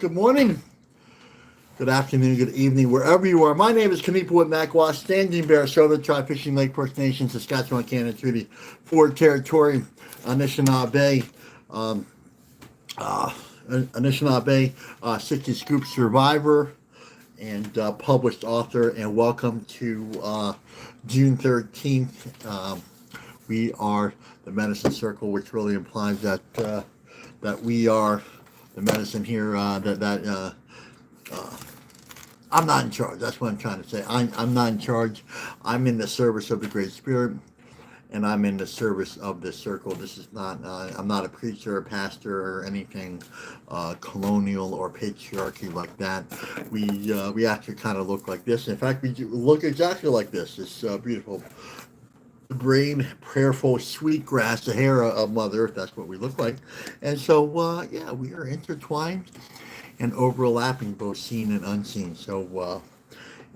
good morning, good afternoon, good evening, wherever you are. My name is Kanipa Makwa, Standing Bear, Southern Tribe Fishing Lake First Nation, Saskatchewan, Canada, Treaty, Ford Territory, Anishinaabe, um, uh, Anishinaabe, 60 Scoop Survivor, and published author. And welcome to June 13th. We are the Medicine Circle, which really implies that we are the medicine here. I'm not in charge. That's what I'm trying to say. I'm not in charge. I'm in the service of the Great Spirit, and I'm in the service of this circle. This is not. I'm not a preacher, or pastor, or anything colonial or patriarchy like that. We actually kind of look like this. In fact, we look exactly like this. This beautiful brain, prayerful, sweet grass, the hair of Mother Earth. That's what we look like. And so, yeah, we are intertwined and overlapping, both seen and unseen. So,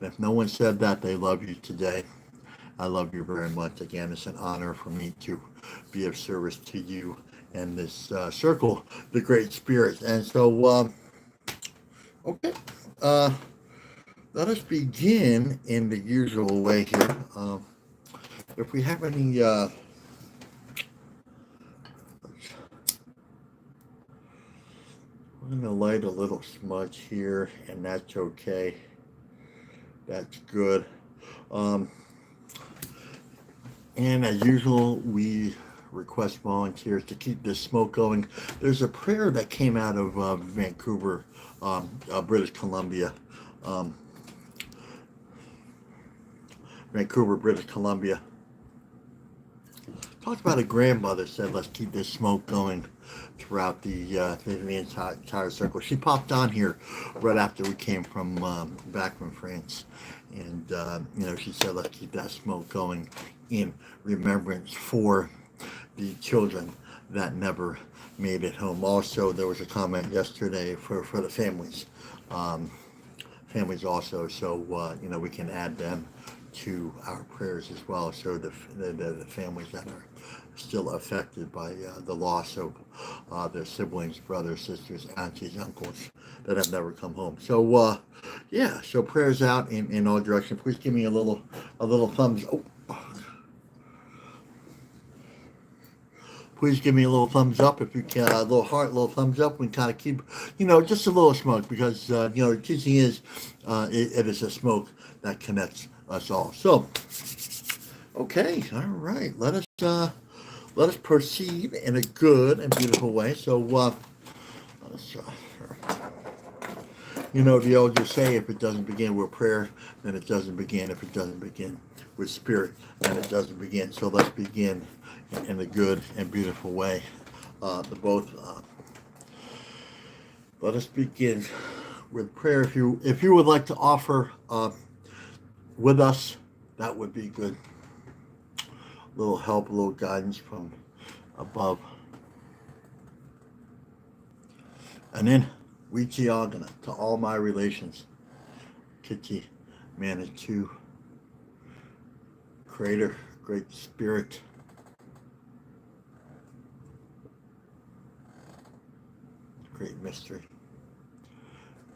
if no one said that they love you today, I love you very much. Again, it's an honor for me to be of service to you and this circle, the Great Spirit. And so, okay, uh, let us begin in the usual way here. If we have any, I'm going to light a little smudge here, and that's okay. That's good. And as usual, we request volunteers to keep this smoke going. There's a prayer that came out of Vancouver, British Columbia. Vancouver, British Columbia. Talked about a grandmother said, let's keep this smoke going throughout the entire circle. She popped on here right after we came from back from France. And, she said, let's keep that smoke going in remembrance for the children that never made it home. Also, there was a comment yesterday for the families. Families also, so, we can add them to our prayers as well. So the families that are still affected by the loss of their siblings, brothers, sisters, aunties, uncles that have never come home. So yeah, so prayers out in all directions. Please give me a little thumbs. Oh. Please give me a little thumbs up if you can, a little heart, a little thumbs up. We can kind of keep, just a little smoke because, the teaching is it is a smoke that connects us all. So, okay, all right. Let us proceed in a good and beautiful way. So, the elders say, if it doesn't begin with prayer, then it doesn't begin. If it doesn't begin with spirit, then it doesn't begin. So let's begin in a good and beautiful way. Let us begin with prayer. If you would like to offer with us, that would be good. A little help, a little guidance from above. And then, Wichiagana, to all my relations, Kiti, Manitou, Creator, Great Spirit, Great Mystery,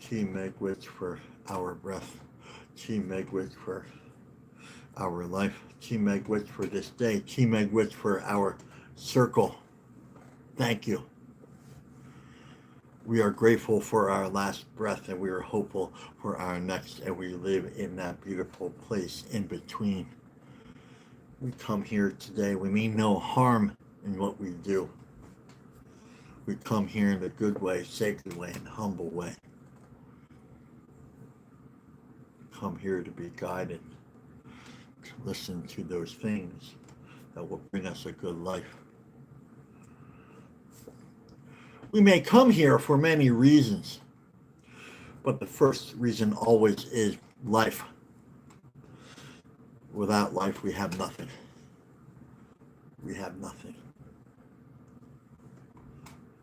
Chi Megwich for our breath, Chi Megwich for our life, Chi Megwich for this day, Chi Megwich for our circle. Thank you. We are grateful for our last breath, and we are hopeful for our next, and we live in that beautiful place in between. We come here today. We mean no harm in what we do. We come here in a good way, sacred way, and humble way. We come here to be guided, to listen to those things that will bring us a good life. We may come here for many reasons, but the first reason always is life. Without life, we have nothing. We have nothing.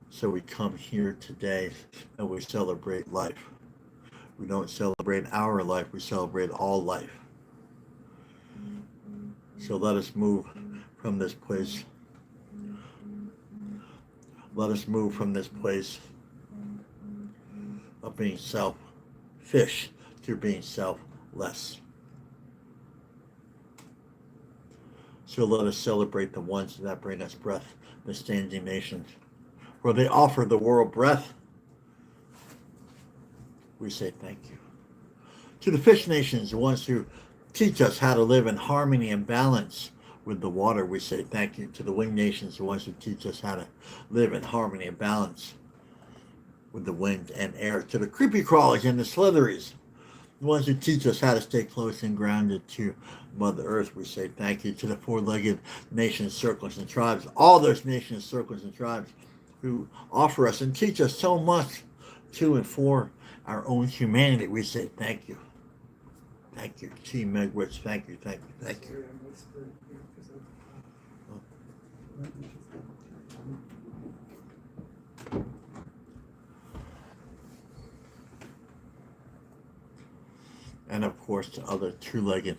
So we come here today and we celebrate life. We don't celebrate our life, we celebrate all life. So let us move from this place. Let us move from this place of being selfish to being selfless. So let us celebrate the ones that bring us breath, the standing nations. For they offer the world breath. We say thank you. To the fish nations, the ones who teach us how to live in harmony and balance with the water, we say thank you. To the winged nations, the ones who teach us how to live in harmony and balance with the wind and air. To the creepy crawlers and the slitheries, the ones who teach us how to stay close and grounded to Mother Earth, we say thank you. To the four-legged nations, circles, and tribes, all those nations, circles, and tribes who offer us and teach us so much to and for our own humanity, we say thank you. Thank you, T. Megwitz. Thank you, thank you, thank you. And of course, to other two-legged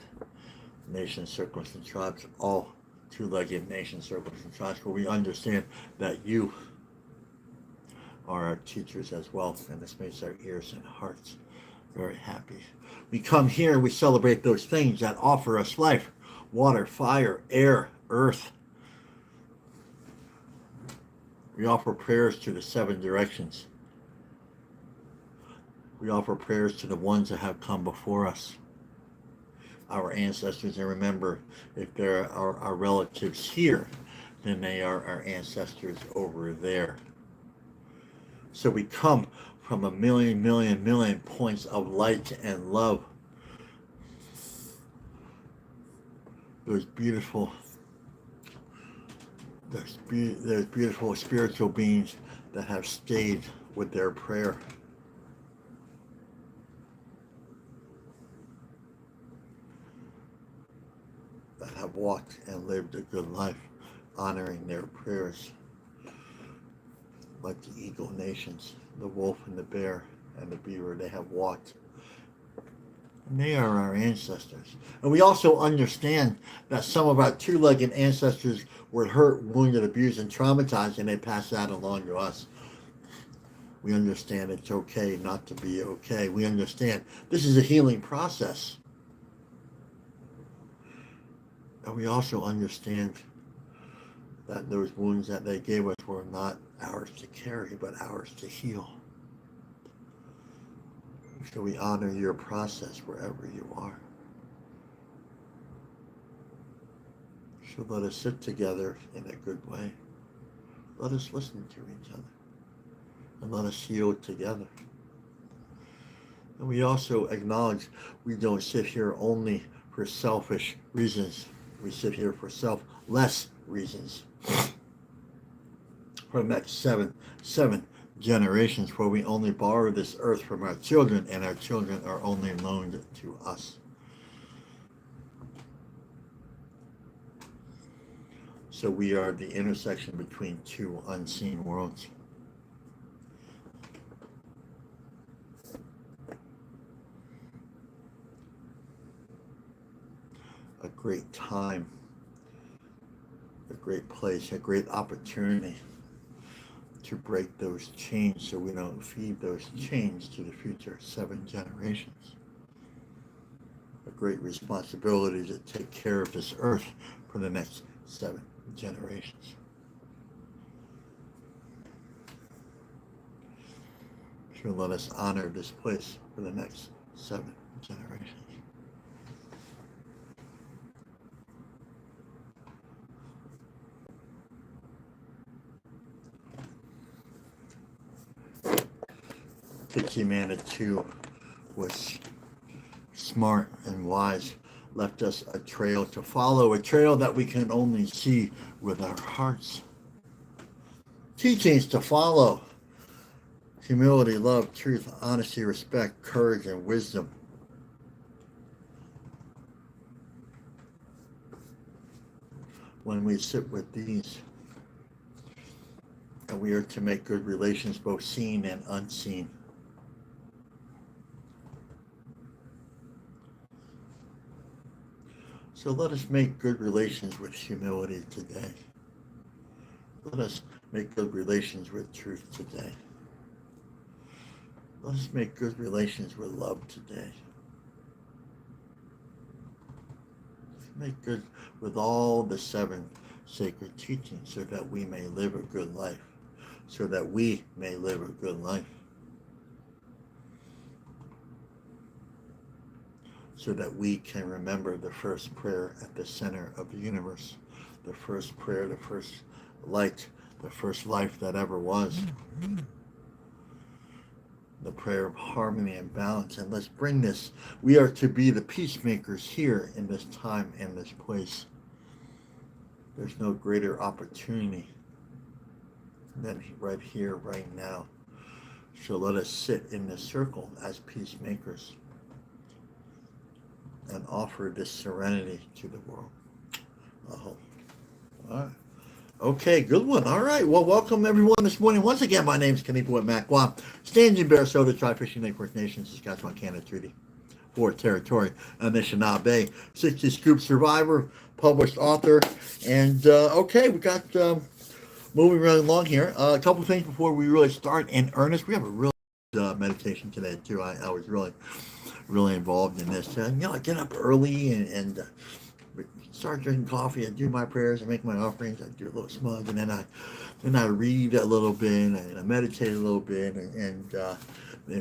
nations, circles, and tribes, all two-legged nations, circles, and tribes, where we understand that you are our teachers as well, and this makes our ears and hearts very happy. We come here and we celebrate those things that offer us life: water, fire, air, earth. We offer prayers to the seven directions. We offer prayers to the ones that have come before us, our ancestors. And remember, if there are our relatives here, then they are our ancestors over there. So we come from a million points of light and love. Those beautiful spiritual beings that have stayed with their prayer. That have walked and lived a good life, honoring their prayers. Like the eagle nations, the wolf and the bear and the beaver, they have walked. And they are our ancestors. And we also understand that some of our two-legged ancestors were hurt, wounded, abused, and traumatized, and they passed that along to us. We understand it's okay not to be okay. We understand this is a healing process. And we also understand that those wounds that they gave us were not ours to carry, but ours to heal. So we honor your process wherever you are. So let us sit together in a good way. Let us listen to each other. And let us heal together. And we also acknowledge we don't sit here only for selfish reasons. We sit here for selfless reasons. For the next seven generations, where we only borrow this earth from our children, and our children are only loaned to us. So we are the intersection between two unseen worlds. A great time, a great place, a great opportunity to break those chains so we don't feed those chains to the future 7 generations. A great responsibility to take care of this earth for the next 7 generations. So let us honor this place for the next 7 generations. Manitou was smart and wise, left us a trail to follow, a trail that we can only see with our hearts. Teachings to follow: humility, love, truth, honesty, respect, courage, and wisdom. When we sit with these, and we are to make good relations, both seen and unseen. So let us make good relations with humility today. Let us make good relations with truth today. Let's make good relations with love today. Make good with all the seven sacred teachings so that we may live a good life. So that we may live a good life. So that we can remember the first prayer at the center of the universe. The first prayer, the first light, the first life that ever was. The prayer of harmony and balance. And let's bring this. We are to be the peacemakers here in this time and this place. There's no greater opportunity than right here, right now. So let us sit in this circle as peacemakers and offer this serenity to the world. All right. Okay, good one. All right. Well, welcome everyone this morning. Once again, my name is Kanipo Makwa, stands in Sarasota, Tri-Fishing Lake First Nation, Saskatchewan, Canada, Treaty 4 Territory, Anishinaabe, 60 Scoop survivor, published author. And okay, we got moving right along here. A couple things before we really start in earnest. We have a really meditation today, too. I was really involved in this. I get up early and start drinking coffee. I do my prayers. I make my offerings. I do a little smudge, and then I read a little bit, and I meditate a little bit. And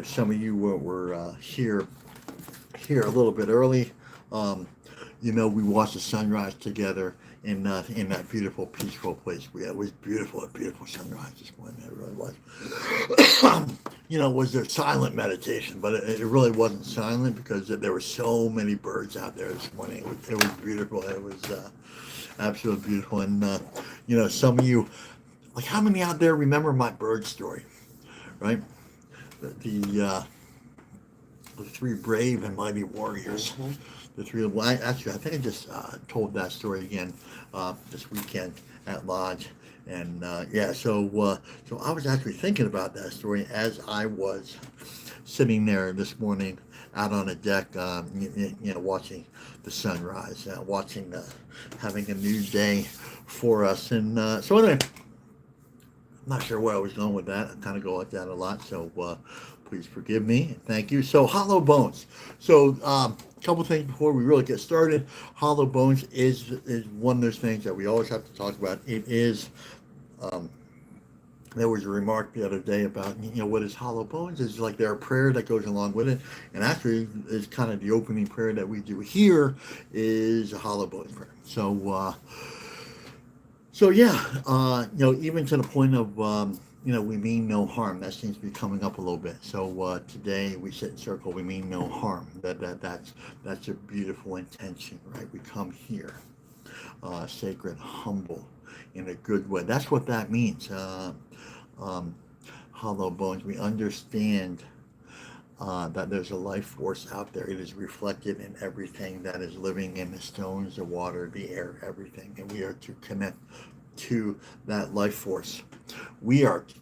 some of you were here a little bit early. We watched the sunrise together in that beautiful, peaceful place. It was beautiful, a beautiful sunrise this morning. It really was. Was there silent meditation, but it really wasn't silent because there were so many birds out there this morning. It was beautiful. It was absolutely beautiful. And some of you, like, how many out there remember my bird story, right? The three brave and mighty warriors. Mm-hmm. I think I just told that story again this weekend at Lodge, and so I was actually thinking about that story as I was sitting there this morning out on a deck, watching the sunrise, watching having a new day for us, and so anyway, I'm not sure where I was going with that. I kind of go like that a lot, so please forgive me. Thank you. So hollow bones. So a couple things before we really get started. Hollow bones is one of those things that we always have to talk about. It is. There was a remark the other day about what is hollow bones. It's like there a prayer that goes along with it, and actually is kind of the opening prayer that we do here is a hollow bones prayer. So even to the point of we mean no harm. That seems to be coming up a little bit. So today we sit in circle. We mean no harm. That's a beautiful intention, right? We come here, sacred, humble, in a good way. That's what that means. Hollow bones. We understand that there's a life force out there. It is reflected in everything that is living, in the stones, the water, the air, everything, and we are to connect to that life force. We write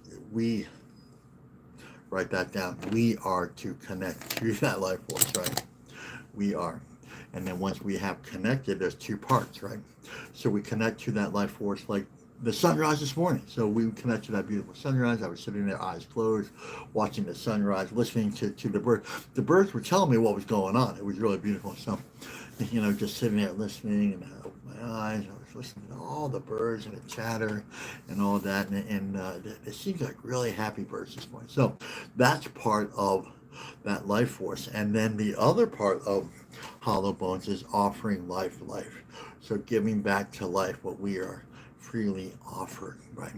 that down. We are to connect to that life force, right? We are. And then once we have connected, there's two parts, right? So we connect to that life force like the sunrise this morning. So we connect to that beautiful sunrise. I was sitting there, eyes closed, watching the sunrise, listening to the birds. The birds were telling me what was going on. It was really beautiful. So, just sitting there listening, and I opened my eyes. I was listening to all the birds and the chatter and all that. And it seems like really happy birds this morning. So that's part of that life force. And then the other part of hollow bones is offering life. So giving back to life what we are freely offered, right?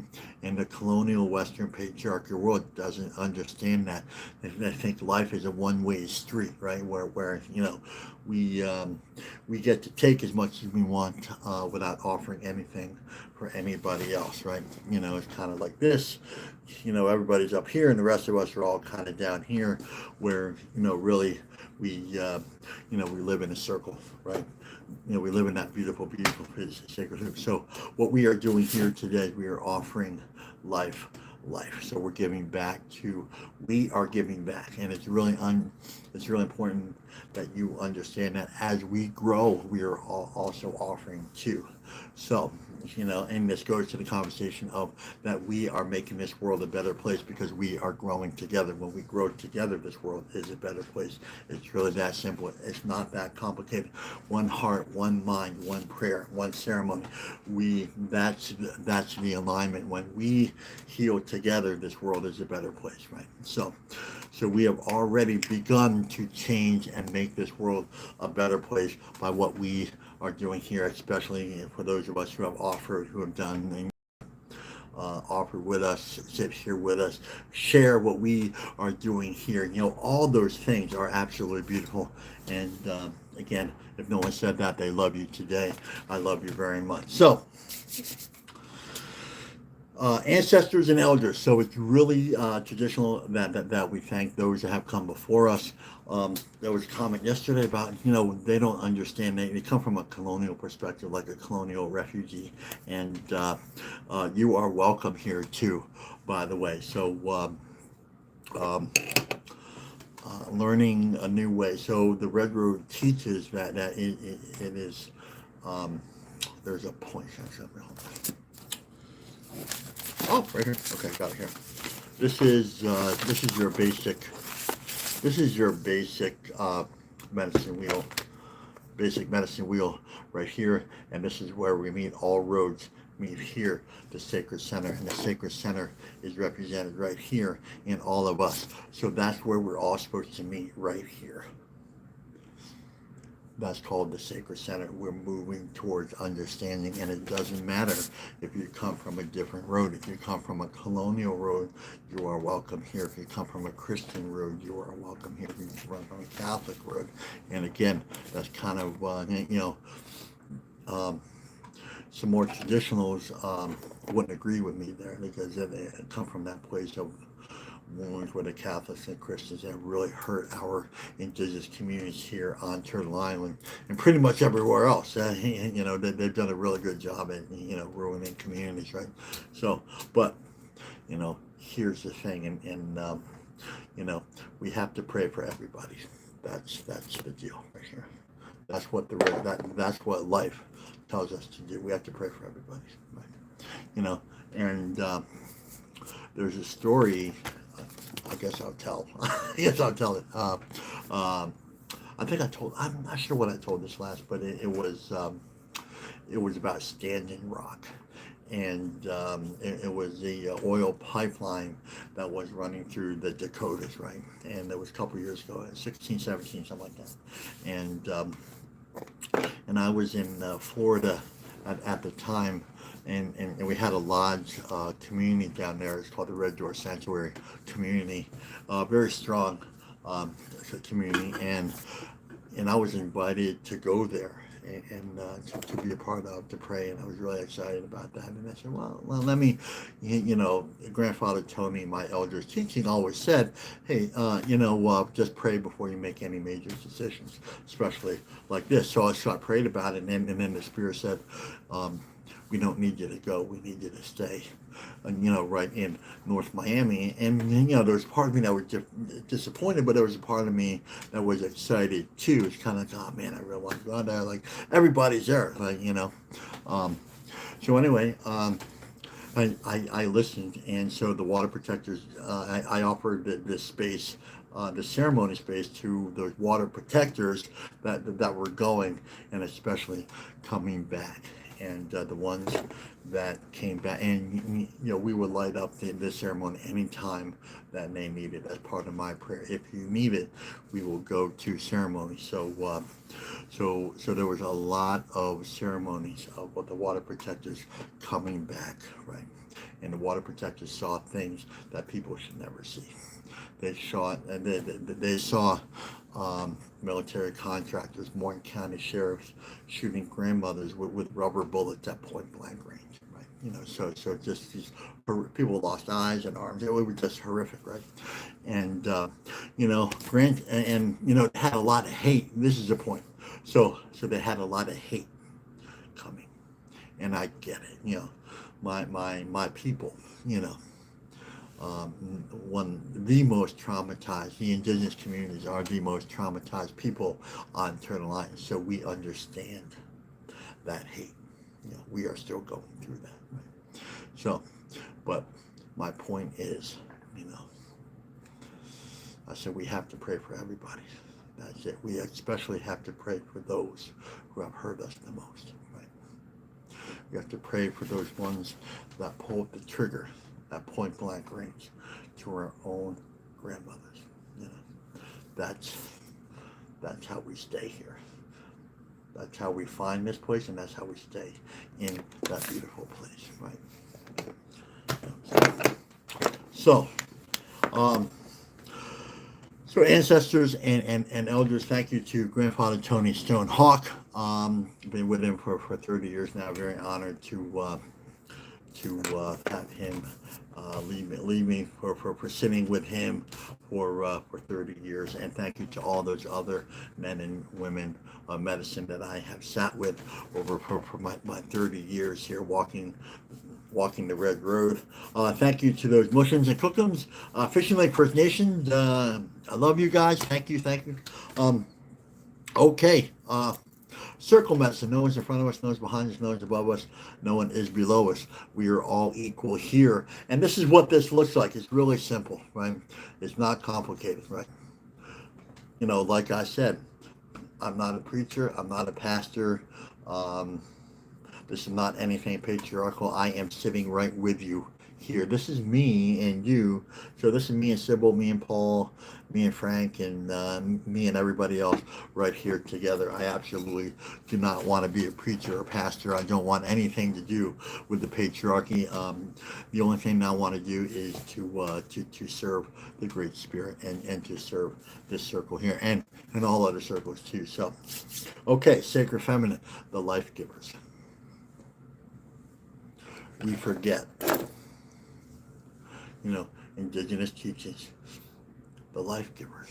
And the colonial Western patriarchal world doesn't understand that. They think life is a one-way street, right? Where we get to take as much as we want without offering anything for anybody else, right? It's kind of like this. Everybody's up here, and the rest of us are all kind of down here, where really we live in a circle, right? We live in that beautiful sacred hoop. So what we are doing here today, we are offering life. So we are giving back, and it's really important that you understand that as we grow, we are also offering too. So, and this goes to the conversation of that we are making this world a better place because we are growing together. When we grow together, this world is a better place. It's really that simple. It's not that complicated. One heart, one mind, one prayer, one ceremony. That's the alignment. When we heal together, this world is a better place, right? So we have already begun to change and make this world a better place by what we are doing here, especially for those of us who have offered, who have done offer with us, sit here with us, share what we are doing here. All those things are absolutely beautiful. And again, if no one said that, they love you today. I love you very much. So, ancestors and elders. So it's really traditional that we thank those that have come before us. There was a comment yesterday about, they don't understand. They come from a colonial perspective, like a colonial refugee. And you are welcome here too, by the way. So learning a new way. So the Red Road teaches that it is, there's a point. Oh, right here. Okay, got it here. This is your basic. This is your basic medicine wheel. Basic medicine wheel right here, and this is where we meet. All roads meet here, the sacred center, and the sacred center is represented right here in all of us. So that's where we're all supposed to meet, right here. That's called the sacred center. We're moving towards understanding, and it doesn't matter if you come from a different road. If you come from a colonial road, you are welcome here. If you come from a Christian road, you are welcome here. If you come from a Catholic road, and again, that's kind of some more traditionals wouldn't agree with me there, because they come from that place of wounds with the Catholics and Christians that really hurt our indigenous communities here on Turtle Island and pretty much everywhere else. They've done a really good job at ruining communities, right? So, but here's the thing, and we have to pray for everybody. That's the deal right here. That's what that's what life tells us to do. We have to pray for everybody, right? And there's a story. I guess I'll tell. Yes, I'll tell it. I think I'm not sure what I told this last, but it was about Standing Rock, and it was the oil pipeline that was running through the Dakotas, right? And it was a couple years ago, 16, 17, something like that. And I was in Florida at the time. And we had a lodge community down there. It's called the Red Door Sanctuary Community, very strong community, and I was invited to go there and to be a part of, to pray, and I was really excited about that. And I said, well, let me, grandfather told me, my elders' teaching always said, hey, just pray before you make any major decisions, especially like this. So I prayed about it, and then the Spirit said, we don't need you to go. We need you to stay, right in North Miami. And, there was part of me that was disappointed, but there was a part of me that was excited too. It's kind of like, oh man, I really want to go out there. Like everybody's there, So anyway, I listened, and so the water protectors, I offered this space, the ceremony space, to those water protectors that were going, and especially coming back. And the ones that came back, and we would light up the ceremony anytime that they need it as part of my prayer. If you need it, we will go to ceremony. So there was a lot of ceremonies of what the water protectors coming back, right? And the water protectors saw things that people should never see. They saw military contractors, Morgan County sheriffs shooting grandmothers with rubber bullets at point blank range, right? So just these people lost eyes and arms. It was just horrific, right? And it had a lot of hate. This is the point. So they had a lot of hate coming, and I get it. My people, the most traumatized. The indigenous communities are the most traumatized people on Turtle Island, so we understand that hate. We are still going through that. Right? So, but my point is, I said we have to pray for everybody. That's it. We especially have to pray for those who have hurt us the most. Right? We have to pray for those ones that pulled the trigger at point blank range to our own grandmothers. That's how we stay here. That's how we find this place, and that's how we stay in that beautiful place, right? So, so ancestors and elders, thank you to Grandfather Tony Stone Hawk. Been with him for 30 years now. Very honored to have him leave me for sitting with him for 30 years. And thank you to all those other men and women of medicine that I have sat with over for my 30 years here walking the red road. Thank you to those Muslims and Cookums, Fishing Lake First Nation. I love you guys. Thank you. Okay. Circle medicine. No one's in front of us, no one's behind us, no one's above us, no one is below us. We are all equal here. And this is what this looks like. It's really simple, right? It's not complicated, right? Like I said, I'm not a preacher. I'm not a pastor. This is not anything patriarchal. I am sitting right with you here. This is me and you. So this is me and Sybil, me and Paul, me and Frank, and me and everybody else right here together. I absolutely do not want to be a preacher or pastor. I don't want anything to do with the patriarchy. The only thing I want to do is to serve the Great Spirit and to serve this circle here and all other circles too. So, okay, Sacred Feminine, the life givers. We forget, indigenous teachings, the life givers,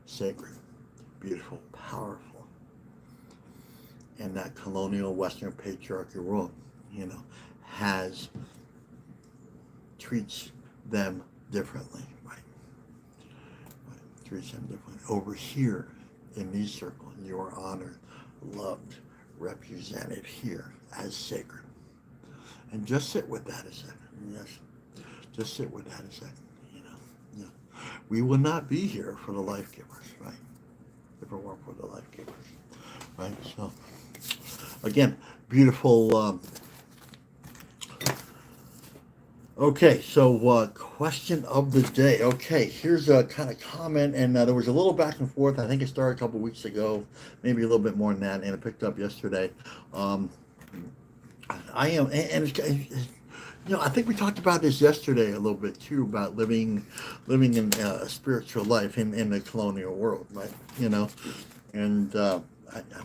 sacred, beautiful, powerful, and that colonial Western patriarchy world, treats them differently, right? Treats them differently. Over here in these circles, you are honored, loved, represented here as sacred. And just sit with that a second. Yes. Just sit with that a second. We would not be here for the life givers, right? If it weren't for the life givers, right? So, again, beautiful. Okay, so question of the day. Okay, here's a kind of comment, and there was a little back and forth. I think it started a couple weeks ago, maybe a little bit more than that, and it picked up yesterday. I am, and I think we talked about this yesterday a little bit too, about living in a spiritual life in the colonial world, right? And I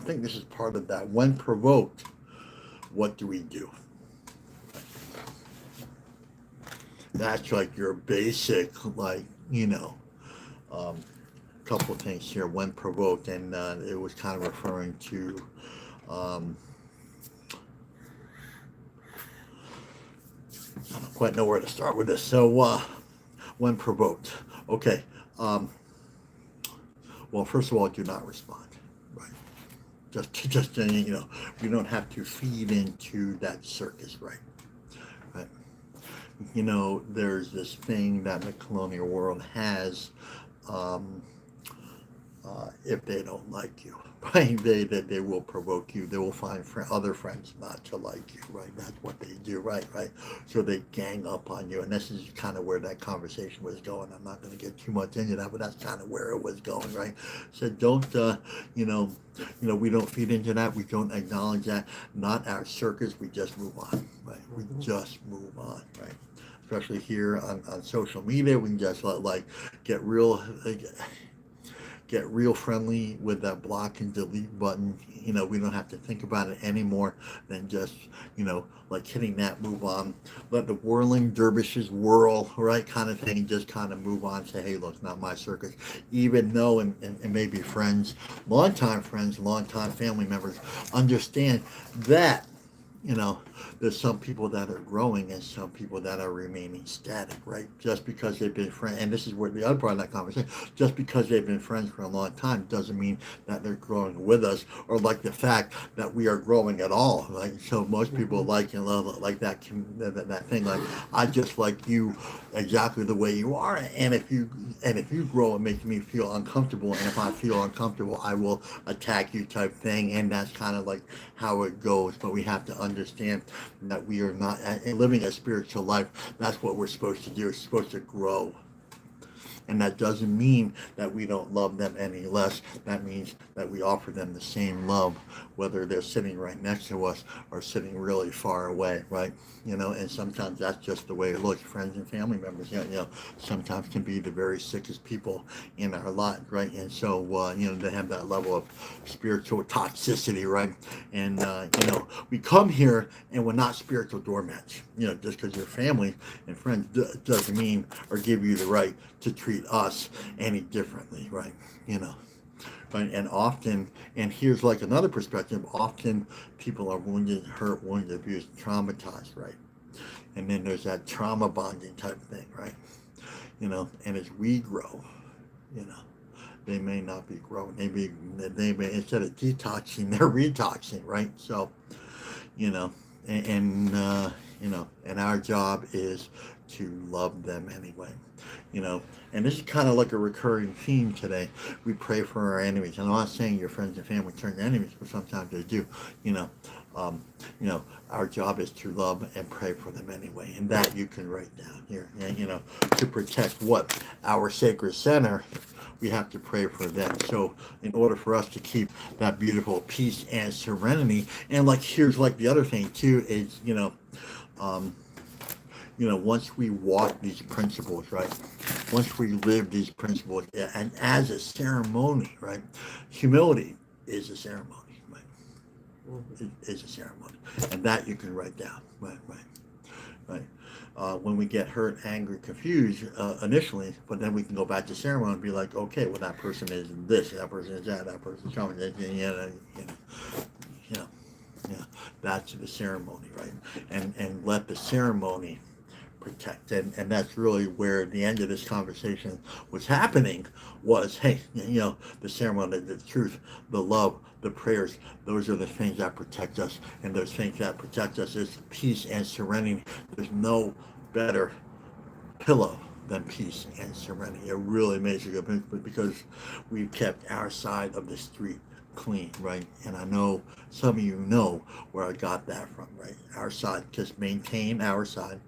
think this is part of that. When provoked, what do we do? That's like your basic, couple of things here. When provoked, and it was kind of referring to. I don't quite know where to start with this. So, when provoked, okay. Well, first of all, do not respond. Right. Just we don't have to feed into that circus, right? Right. There's this thing that the colonial world has. If they don't like you, right? They will provoke you. They will find other friends not to like you, right? That's what they do, right? So they gang up on you, and this is kind of where that conversation was going. I'm not going to get too much into that, but that's kind of where it was going, right? So don't, we don't feed into that. We don't acknowledge that. Not our circus. We just move on, right? We just move on, right? Especially here on social media, we can just get real friendly with that block and delete button. We don't have to think about it anymore than just, hitting that, move on. Let the whirling dervishes whirl, right, kind of thing. Just kind of move on. Say, hey, look, it's not my circus. Even though, and maybe friends, longtime family members understand that you know, there's some people that are growing and some people that are remaining static, right? Just because they've been friends, and this is where the other part of that conversation, just because they've been friends for a long time doesn't mean that they're growing with us, or like the fact that we are growing at all. Like, so most people like and love like that thing, like, I just like you exactly the way you are, and if you grow, it makes me feel uncomfortable, and if I feel uncomfortable, I will attack you type thing, and that's kind of like how it goes. But we have to understand that we are not living a spiritual life. That's what we're supposed to do. We're supposed to grow. And that doesn't mean that we don't love them any less. That means that we offer them the same love, whether they're sitting right next to us or sitting really far away, right? You know, and sometimes that's just the way it looks. Friends and family members, you know, sometimes can be the very sickest people in our lives, right? And so, you know, they have that level of spiritual toxicity, right? And, you know, we come here and we're not spiritual doormats. You know, just because you're family and friends doesn't mean or give you the right to treat us any differently, right? You know, right? And often, and here's like another perspective, often people are wounded, hurt, wounded, abused, traumatized, right? And then there's that trauma bonding type thing, right? You know, and as we grow, you know, they may not be growing. They may instead of detoxing, they're retoxing, right? So, you know, and you know, and our job is to love them anyway, you know. And this is kind of like a recurring theme today. We pray for our enemies, and I'm not saying your friends and family turn to enemies, but sometimes they do, you know. You know, our job is to love and pray for them anyway, and that you can write down here. And you know, to protect what our sacred center, we have to pray for them. So in order for us to keep that beautiful peace and serenity, and like here's like the other thing too is, um, you know, once we walk these principles, right? Once we live these principles, yeah, and as a ceremony, right? Humility is a ceremony, right? It is a ceremony, and that you can write down, right? Right. Right. When we get hurt, angry, confused initially, but then we can go back to ceremony and be like, okay, well, that person is this, that person is that, that person is coming, you know, yeah, that's the ceremony, right? And let the ceremony protect, and that's really where the end of this conversation was happening. Was, hey, you know, the ceremony, the truth, the love, the prayers, those are the things that protect us, and those things that protect us is peace and serenity. There's no better pillow than peace and serenity. It really makes a good difference because we've kept our side of the street clean, right? And I know some of you know where I got that from, right? Our side, just maintain our side.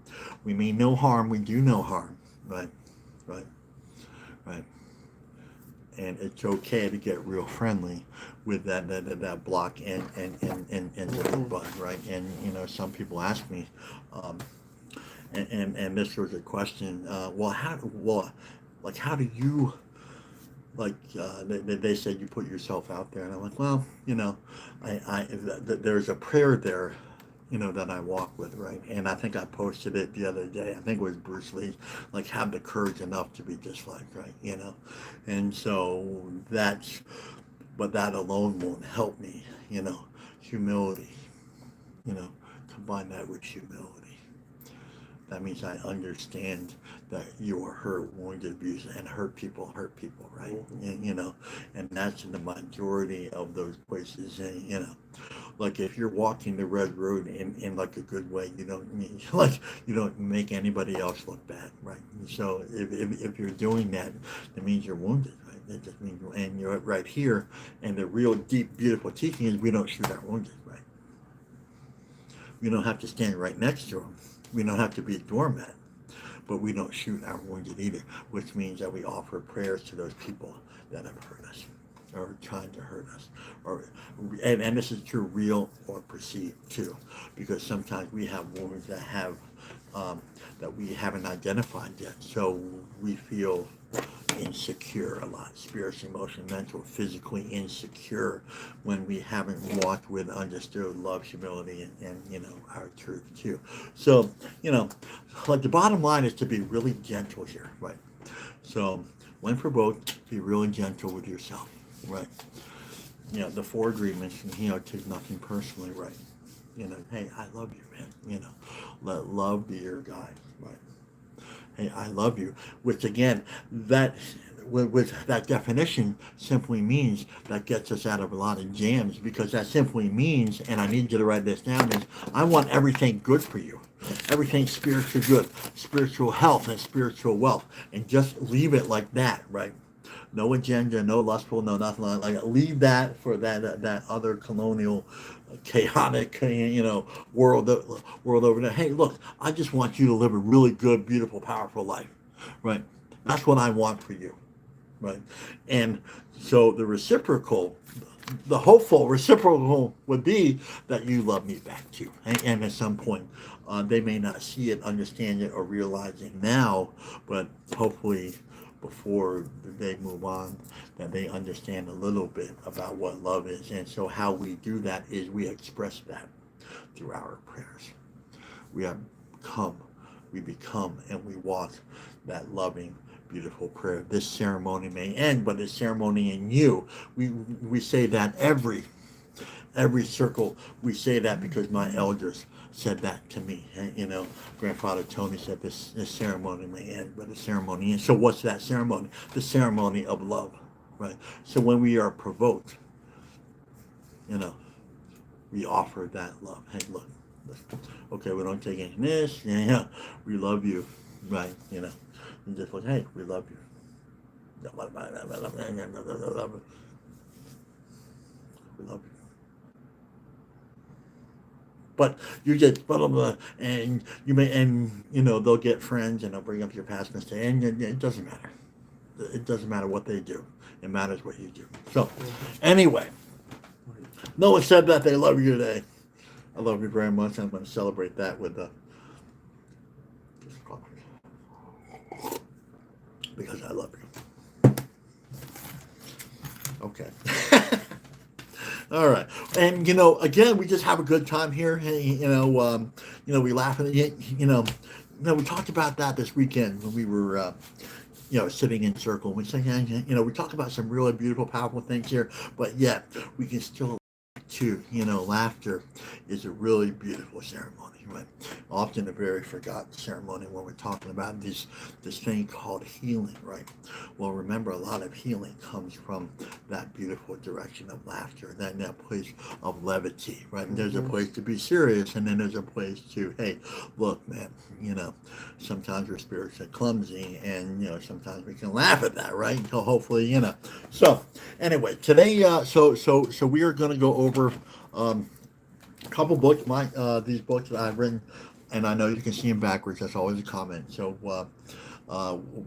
We mean no harm, we do no harm, right? Right, right. And it's okay to get real friendly with that block and the bud, right? And you know, some people ask me, um, and this was a question. Like how do you like? They said you put yourself out there, and I'm like, well, you know, there's a prayer there, you know, that I walk with, right? And I think I posted it the other day. I think it was Bruce Lee, like have the courage enough to be disliked, right? You know, and so that's, but that alone won't help me, you know. Humility, you know, combine that with humility. That means I understand that you are hurt, wounded, abused, and hurt people, right? And, you know, and that's in the majority of those places. And, you know, like if you're walking the red road in like a good way, you don't mean like you don't make anybody else look bad, right? So if you're doing that, it means you're wounded, right? It just means, and you're right here. And the real deep, beautiful teaching is we don't shoot our wounded, right? We don't have to stand right next to them. We don't have to be a doormat, but we don't shoot our wounded either, which means that we offer prayers to those people that have hurt us or trying to hurt us. Or, and this is true, real or perceived too, because sometimes we have wounds that have that we haven't identified yet. So we feel insecure a lot, spiritually, emotionally, mental, physically insecure when we haven't walked with understood love, humility, and you know, our truth too. So, you know, like the bottom line is to be really gentle here, right? So when provoked, be really gentle with yourself, right? You know, the four agreements, you know, take nothing personally, right? Hey, I love you, man. Let love be your guide, right? Hey, I love you. Which again, that with that definition simply means that gets us out of a lot of jams because that simply means, and I need you to write this down, is I want everything good for you. Everything spiritual good, spiritual health and spiritual wealth. And just leave it like that, right? No agenda, no lustful, no nothing like leave that for that other colonial, chaotic, world over there. Hey, look, I just want you to live a really good, beautiful, powerful life, right? That's what I want for you, right? And so the hopeful reciprocal would be that you love me back too. And at some point, they may not see it, understand it, or realize it now, but hopefully before they move on, that they understand a little bit about what love is. And so how we do that is we express that through our prayers. We have come, we become, and we walk that loving, beautiful prayer. This ceremony may end, but it's ceremony in you. We say that every circle. We say that because my elders said that to me. And, Grandfather Tony said this ceremony may end, but the ceremony ends. So what's that ceremony? The ceremony of love, right? So when we are provoked, you know, we offer that love. Hey, look, okay, we don't take any of this. Yeah, we love you, right? And just like, hey, we love you. We love you. But you just blah blah blah, and they'll get friends and they'll bring up your past mistake, and it doesn't matter. It doesn't matter what they do. It matters what you do. So, anyway, no one said that they love you today. I love you very much. I'm going to celebrate that with because I love you. Okay. All right, and again, we just have a good time here. Hey, we laugh at it. We talked about that this weekend when we were, sitting in circle. We say, we talk about some really beautiful, powerful things here, but yet we can still to laughter is a really beautiful ceremony, right? Often a very forgotten ceremony when we're talking about this thing called healing, right? Well, remember, a lot of healing comes from that beautiful direction of laughter, that place of levity, right? And there's a place to be serious, and then there's a place to, hey, look, man, sometimes we're spiritually clumsy, and sometimes we can laugh at that, right? So hopefully, So anyway, today, so we are going to go over a couple books. These books that I've written, and I know you can see them backwards. That's always a comment. So,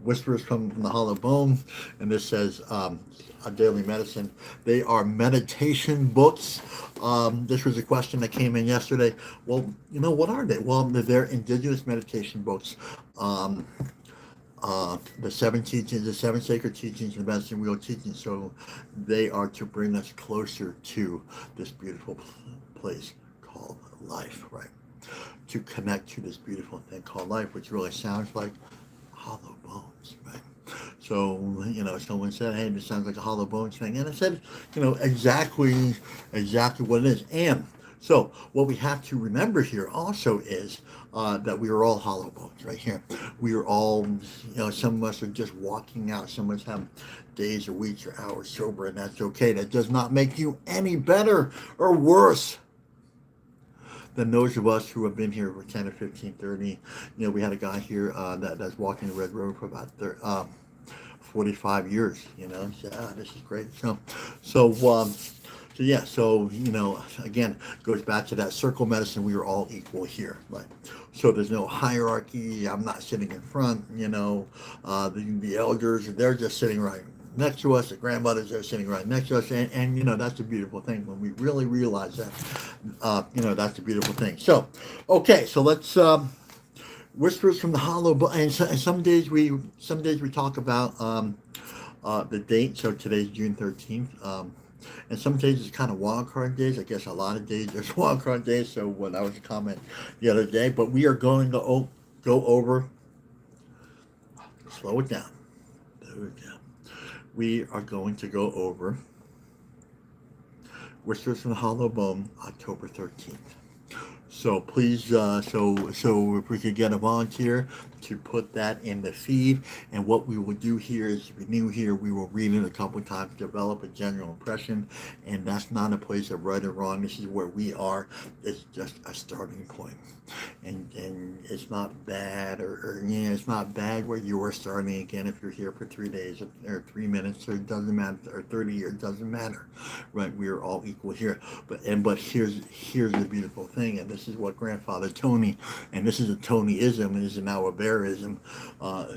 Whispers from the Hollow Bone, and this says a daily medicine. They are meditation books. This was a question that came in yesterday. Well, what are they? Well, they're Indigenous meditation books. The seven teachings, the seven sacred teachings, and the medicine wheel teachings. So they are to bring us closer to this beautiful place called life, right? To connect to this beautiful thing called life, which really sounds like hollow bones, right? So, someone said, hey, this sounds like a hollow bones thing. And I said, exactly what it is. And so what we have to remember here also is that we are all hollow bones right here. We are all, some of us are just walking out. Some of us have days or weeks or hours sober, and that's okay. That does not make you any better or worse than those of us who have been here for 10 or 15, 30. We had a guy here that's walking the Red Road for about 45 years, So, this is great. Again, goes back to that circle medicine. We are all equal here, right? So there's no hierarchy. I'm not sitting in front, the elders, they're just sitting right next to us. The grandmothers are sitting right next to us. And that's a beautiful thing when we really realize that, that's a beautiful thing. So, okay, so let's, Whispers from the Hollow Bone. And some days we talk about the date. So today's June 13th. And some days it's kind of wild card days. I guess a lot of days there's wild card days. So that was a comment the other day. But we are going to go over. Slow it down. We are going to go over Whispers from the Hollow Bone, October 13th. So please, so if we could get a volunteer to put that in the feed, and what we will do here is, if you're new here, we will read it a couple of times, develop a general impression, and that's not a place of right or wrong. This is where we are. It's just a starting point, and it's not bad, or it's not bad where you are starting again if you're here for 3 days or 3 minutes, or it doesn't matter, or 30 years, doesn't matter, right? We are all equal here. But here's the beautiful thing, and this is what Grandfather Tony, and this is a Tonyism, and this is now a Bearism.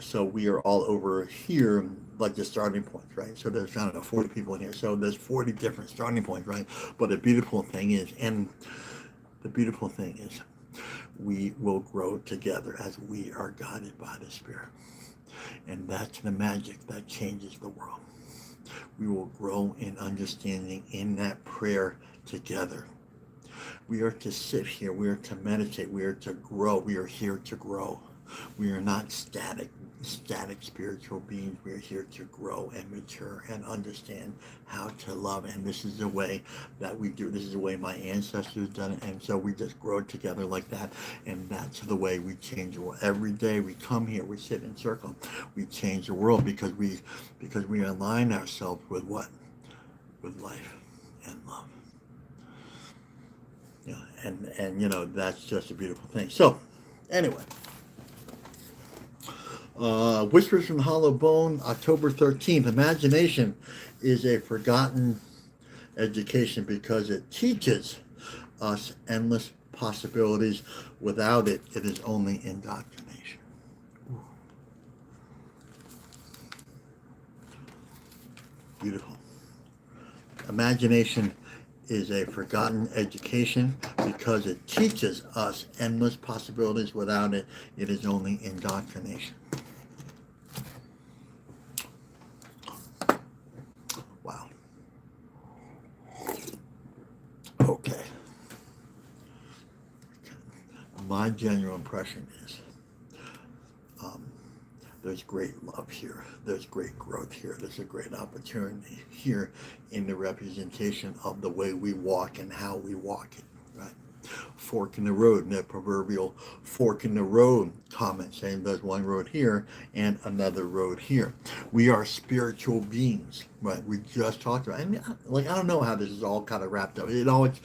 So we are all over here, like the starting points, right? So there's, I don't know, 40 people in here. So there's 40 different starting points, right? But the beautiful thing is, we will grow together as we are guided by the Spirit. And that's the magic that changes the world. We will grow in understanding in that prayer together. We are to sit here. We are to meditate. We are to grow. We are here to grow. We are not static spiritual beings. We are here to grow and mature and understand how to love. And this is the way that we do. This is the way my ancestors done it. And so we just grow together like that. And that's the way we change the world. Every day we come here, we sit in circle. We change the world because we align ourselves with what? With life and love. Yeah, and that's just a beautiful thing. So anyway, Whispers from the Hollow Bone, October 13th. Imagination is a forgotten education because it teaches us endless possibilities. Without it, it is only indoctrination. Ooh. Beautiful. Imagination is a forgotten education because it teaches us endless possibilities. Without it, it is only indoctrination. Wow. Okay. My general impression is there's great love here. There's great growth here. There's a great opportunity here in the representation of the way we walk and how we walk it, right? Fork in the road, and that proverbial fork in the road comment saying there's one road here and another road here. We are spiritual beings, right? We just talked about, I don't know how this is all kind of wrapped up. It always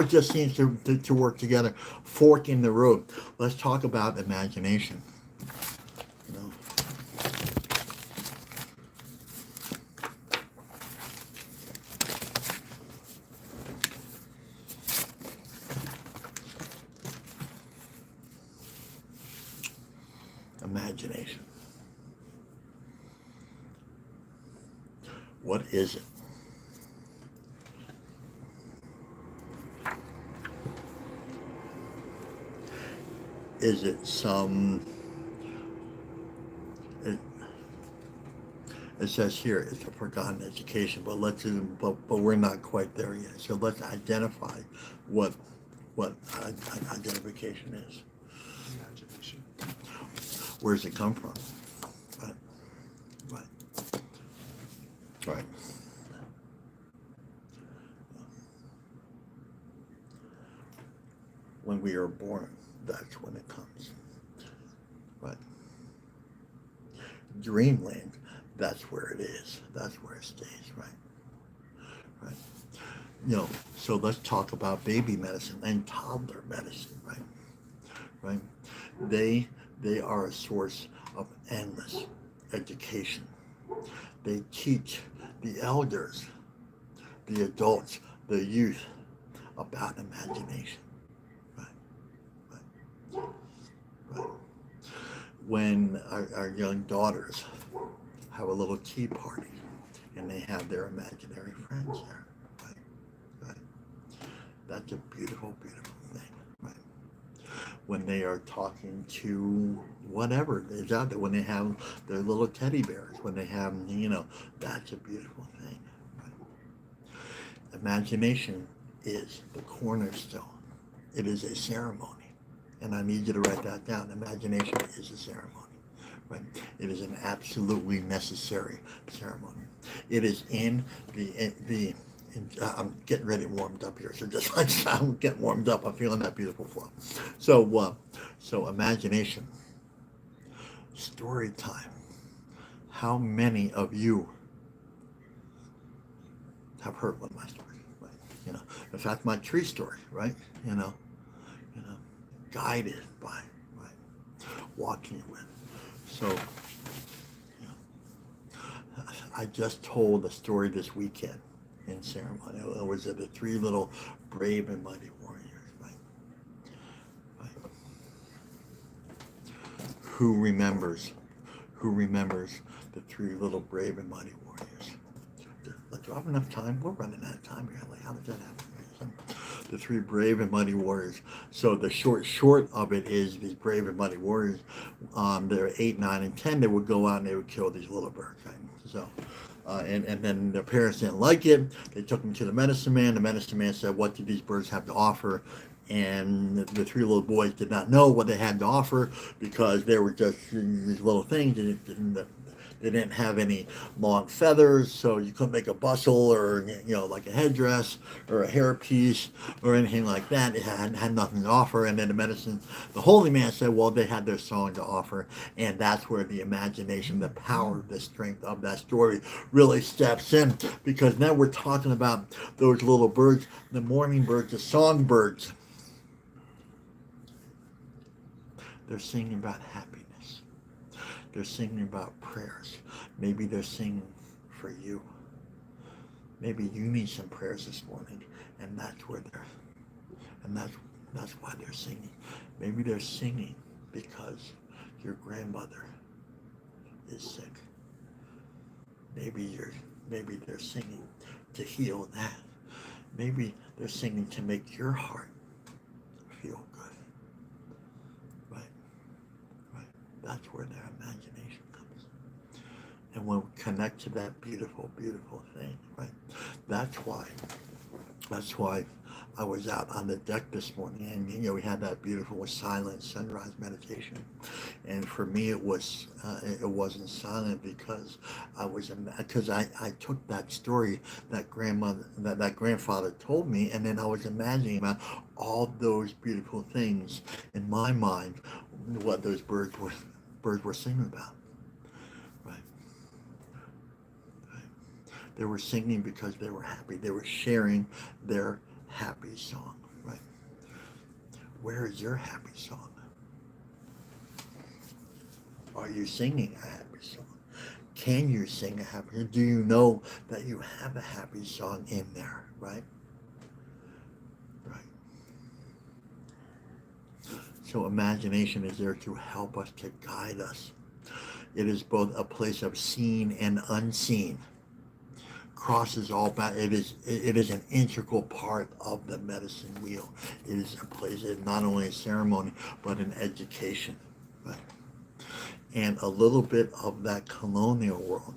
just seems to work together. Fork in the road. Let's talk about imagination. Imagination. What is it? Is it some, it says here it's a forgotten education, but but we're not quite there yet. So let's identify what identification is. Imagination. Where does it come from? Right. When we are born, that's when it comes. Right. Dreamland, that's where it is. That's where it stays, right? So let's talk about baby medicine and toddler medicine, right? They are a source of endless education. They teach the elders, the adults, the youth about imagination. Right. When our young daughters have a little tea party and they have their imaginary friends there, right? That's a beautiful, beautiful thing, right? When they are talking to whatever is out there, when they have their little teddy bears, when they have, that's a beautiful thing, right? Imagination is the cornerstone. It is a ceremony. And I need you to write that down. Imagination is a ceremony, right? It is an absolutely necessary ceremony. It is in I'm getting ready warmed up here. So just like I'm getting warmed up, I'm feeling that beautiful flow. So imagination, story time. How many of you have heard one of my stories? Right? In fact, my tree story, right? You know, you know, guided by, right, walking with. So, I just told a story this weekend in ceremony. It was the three little brave and mighty warriors, right? Right. Who remembers? Who remembers the three little brave and mighty warriors? Do I have enough time? We're running out of time here. Like, how did that happen? The three brave and mighty warriors. So the short of it is these brave and mighty warriors. They're 8, 9, and 10. They would go out and they would kill these little birds. Right? So, and then their parents didn't like it. They took them to the medicine man. The medicine man said, "What do these birds have to offer?" And the three little boys did not know what they had to offer because they were just these little things. They didn't have any long feathers, so you couldn't make a bustle or like a headdress or a hairpiece or anything like that. It had nothing to offer. And then the holy man said, well, they had their song to offer, and that's where the imagination, the power, the strength of that story really steps in, because now we're talking about those little birds, the morning birds, the songbirds. They're singing about happiness. They're singing about prayers. Maybe they're singing for you. Maybe you need some prayers this morning, and that's why they're singing. Maybe they're singing because your grandmother is sick. Maybe they're singing to heal that. Maybe they're singing to make your heart feel good. Right. That's where their imagination comes. And when we connect to that beautiful, beautiful thing, right? That's why I was out on the deck this morning, and we had that beautiful silent sunrise meditation. And for me, it wasn't silent because I took that story that grandfather told me, and then I was imagining about all those beautiful things in my mind, what those birds were singing about. Right. They were singing because they were happy. They were sharing their happy song, right? Where is your happy song? Are you singing a happy song? Can you sing a happy song? Do you know that you have a happy song in there, right? Right. So imagination is there to help us, to guide us. It is both a place of seen and unseen. Crosses all back. It is an integral part of the medicine wheel. It is a place, it's not only a ceremony, but an education. Right? And a little bit of that colonial world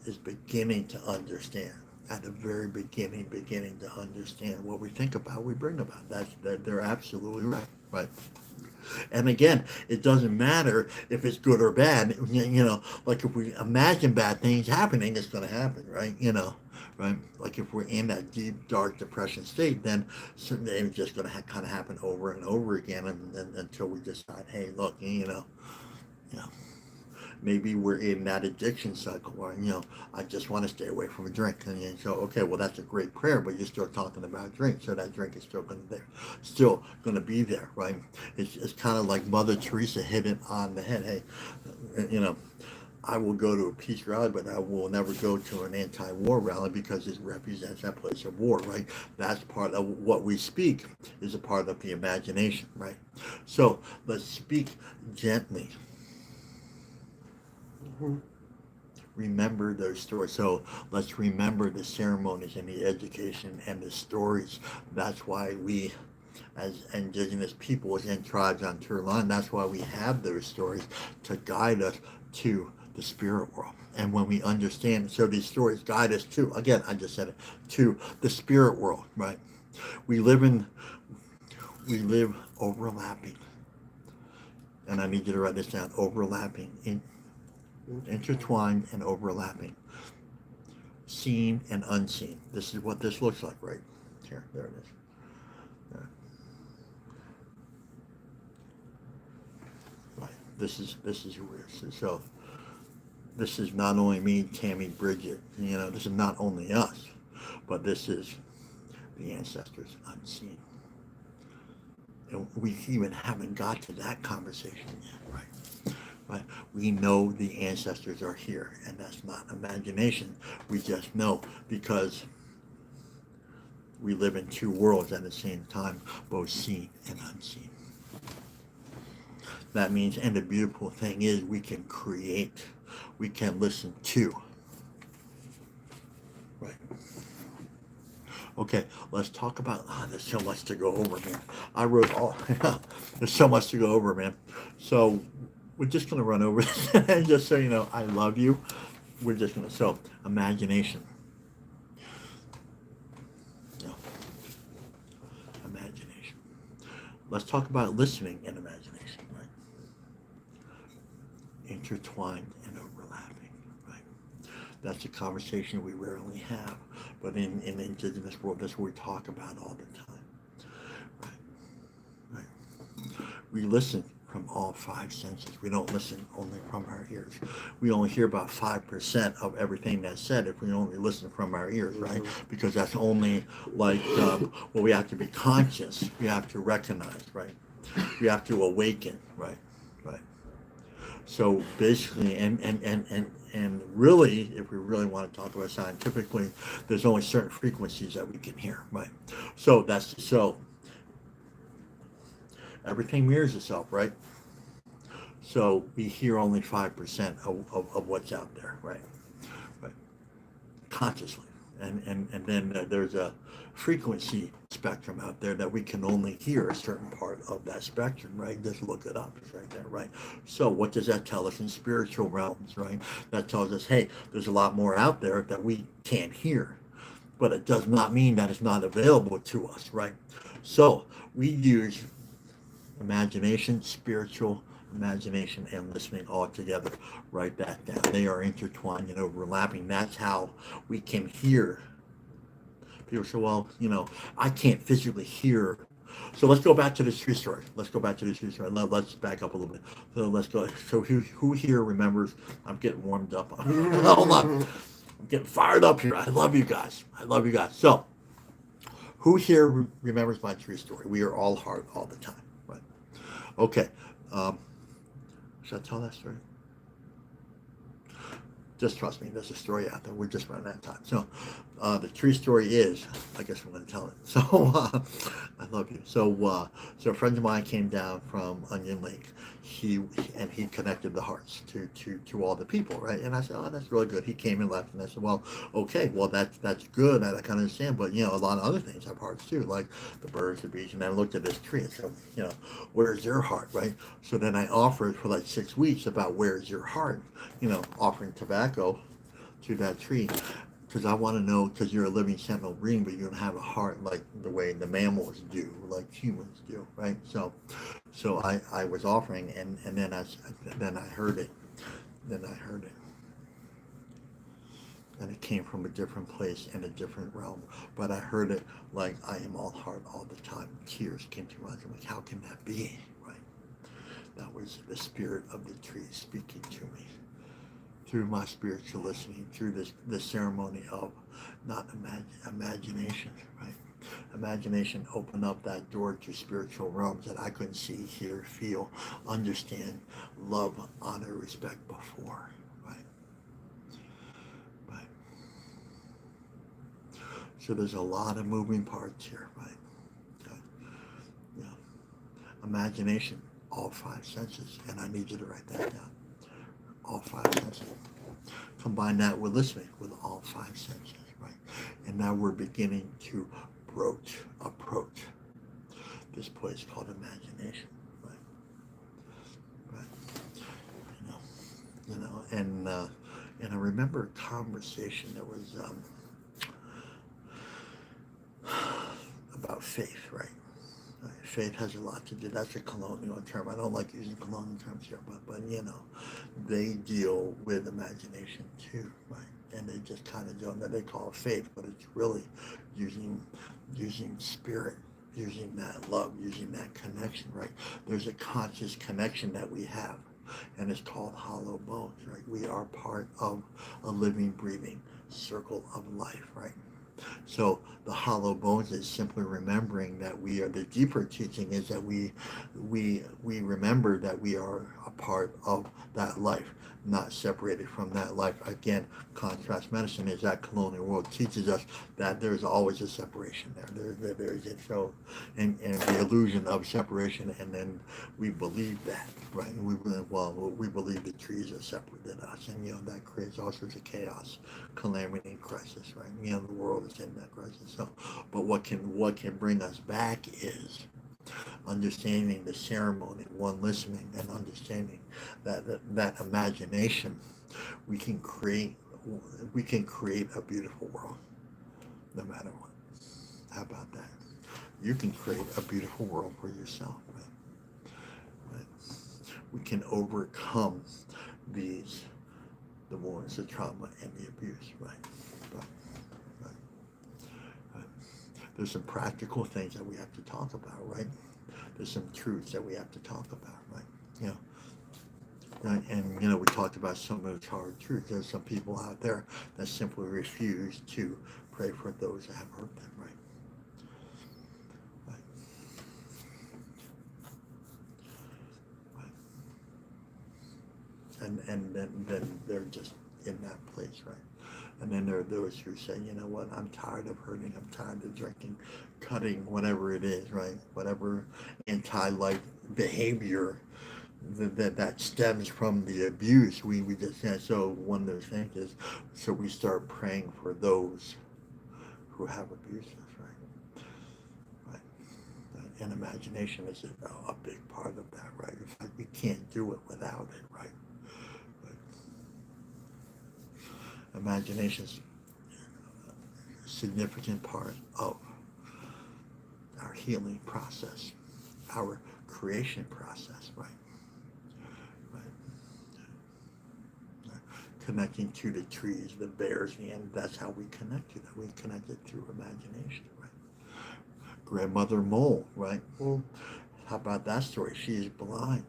is beginning to understand. At the very beginning to understand what we think about, we bring about. They're absolutely right. Right. And again, it doesn't matter if it's good or bad. Like if we imagine bad things happening, it's going to happen, right? Right? Like if we're in that deep, dark depression state, then certainly it's just going to kind of happen over and over again, and until we decide, hey, look, maybe we're in that addiction cycle where, I just want to stay away from a drink. And so, okay, well, that's a great prayer, but you're still talking about drink. So that drink is still going to be there, right? It's kind of like Mother Teresa hit it on the head. Hey, I will go to a peace rally, but I will never go to an anti-war rally because it represents that place of war, right? That's part of what we speak, is a part of the imagination, right? So let's speak gently. Remember those stories. So let's remember the ceremonies and the education and the stories. That's why we, as indigenous peoples and tribes on Turlan, that's why we have those stories to guide us to the spirit world. And when we understand, so these stories guide us to, again, I just said it, to the spirit world, right? We live overlapping. And I need you to write this down, overlapping, intertwined and overlapping seen and unseen. This is what this looks like right here. There it is. There. Right. This is who it is. So this is not only me, Tammy, Bridget. This is not only us, but this is the ancestors unseen. And we even haven't got to that conversation yet, right? Right? We know the ancestors are here, and that's not imagination. We just know because we live in two worlds at the same time, both seen and unseen. That means, and the beautiful thing is, we can create, we can listen to. Right. Okay, let's talk about, there's so much to go over, man. I wrote all, there's so much to go over, man. So we're just going to run over this, and just so you know, I love you. We're just going to, so, imagination. No. Imagination. Let's talk about listening and imagination, right? Intertwined and overlapping, right? That's a conversation we rarely have, but in the Indigenous world, that's what we talk about all the time, right? Right. We listen from all five senses. We don't listen only from our ears. We only hear about 5% of everything that's said if we only listen from our ears, right? Because that's only like, we have to be conscious. We have to recognize, right? We have to awaken, right? Right. So basically, and really, if we really want to talk about scientifically, there's only certain frequencies that we can hear, right? So everything mirrors itself, right? So we hear only 5% of what's out there, right? Right. Consciously. And then there's a frequency spectrum out there that we can only hear a certain part of that spectrum, right? Just look it up. It's right there, right? So what does that tell us in spiritual realms, right? That tells us, hey, there's a lot more out there that we can't hear. But it does not mean that it's not available to us, right? So we use imagination, spiritual imagination, and listening all together. Write that down. They are intertwined and overlapping. That's how we can hear. People say, well, I can't physically hear. So let's go back to this tree story. Let's back up a little bit. So let's go. So who here remembers? I'm getting warmed up. Hold on. I'm getting fired up here. I love you guys. So who here remembers my tree story? We are all hard all the time. Right. Okay. Should I tell that story? Just trust me, there's a story out there. We're just running out of time. So the true story is, I guess I'm going to tell it. So I love you. So a friend of mine came down from Onion Lake. He connected the hearts to all the people, right? And I said, oh, that's really good. He came and left, and I said, well, okay, well that's good. I can understand, but a lot of other things have hearts too, like the birds, the bees. And I looked at this tree and said, where's your heart, right? So then I offered for like 6 weeks about where's your heart, offering tobacco to that tree. Because I want to know, because you're a living sentinel being, but you don't have a heart like the way the mammals do, like humans do, right? So I was offering, and then I heard it. And it came from a different place in a different realm. But I heard it like, I am all heart all the time. Tears came to my eyes. I'm like, how can that be, right? That was the spirit of the tree speaking to me. Through my spiritual listening, through this ceremony of not imagination, right? Imagination opened up that door to spiritual realms that I couldn't see, hear, feel, understand, love, honor, respect before, right? Right. So there's a lot of moving parts here, right? Okay. Yeah. Imagination, all five senses, and I need you to write that down. All five senses. Combine that with listening with all five senses, right? And now we're beginning to approach this place called imagination, right? Right. And I remember a conversation that was about faith, right? Faith has a lot to do. That's a colonial term. I don't like using colonial terms here, but they deal with imagination too, right? and they just kind of don't. That they call it faith, but it's really using spirit, using that love, using that connection, right? There's a conscious connection that we have, and it's called hollow bones, right? We are part of a living, breathing circle of life, right? So the hollow bones is simply remembering that we are. The deeper teaching is that we remember that we are a part of that life, not separated from that life. Again, contrast medicine is that colonial world teaches us that there's always a separation there. There's it. So, and the illusion of separation, and then we believe that, right? And we believe the trees are separate than us, and that creates all sorts of chaos, calamity, and crisis, right? The world is in that crisis. So, but what can bring us back is understanding the ceremony, one listening, and understanding that imagination. We can create a beautiful world, no matter what. How about that? You can create a beautiful world for yourself, right? Right? We can overcome the wounds, the trauma, and the abuse, right? Right. Right. Right. There's some practical things that we have to talk about, right? There's some truths that we have to talk about, right? And we talked about some of those hard truths. There's some people out there that simply refuse to pray for those that have hurt them, right? Right. Right. And then they're just in that place, right? And then there are those who say, you know what, I'm tired of hurting, I'm tired of drinking, cutting, whatever it is, right? Whatever anti-life behavior that stems from the abuse. We just, so one of those things is, so we start praying for those who have abuses, right? Right. And imagination is a big part of that, right? In fact, we can't do it without it, right? Imagination is a significant part of our healing process, our creation process, right? Right. Connecting to the trees, the bears, and that's how we connect to that. We connect it through imagination, right? Grandmother Mole, right? Well, how about that story? She is blind,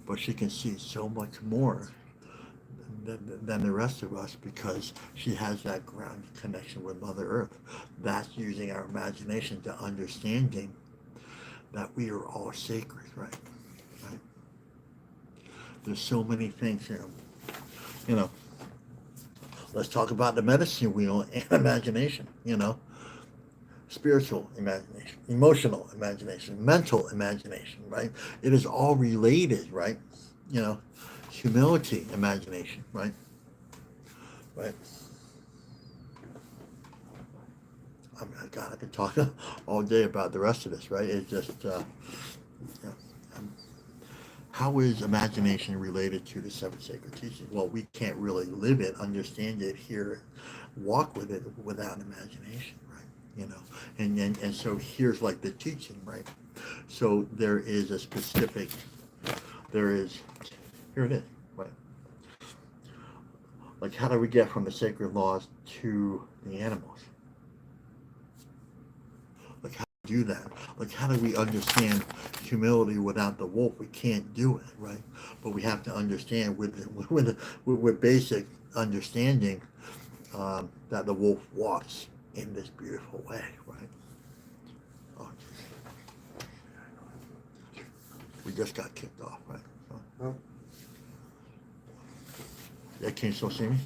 but she can see so much more than the rest of us because she has that ground connection with Mother Earth. That's using our imagination to understanding that we are all sacred, right? Right? There's so many things here. Let's talk about the medicine wheel and imagination, spiritual imagination, emotional imagination, mental imagination, right? It is all related, right? Humility, imagination, right? Right. I could talk all day about the rest of this, right? It's just, how is imagination related to the seven sacred teachings? Well, we can't really live it, understand it, hear it, walk with it without imagination, right? And so here's like the teaching, right? So here it is, right? Like, how do we get from the sacred laws to the animals? Like, how do we do that? Like, how do we understand humility without the wolf? We can't do it, right? But we have to understand with basic understanding that the wolf walks in this beautiful way, right? Oh, we just got kicked off, right? So, yeah, can you still see me?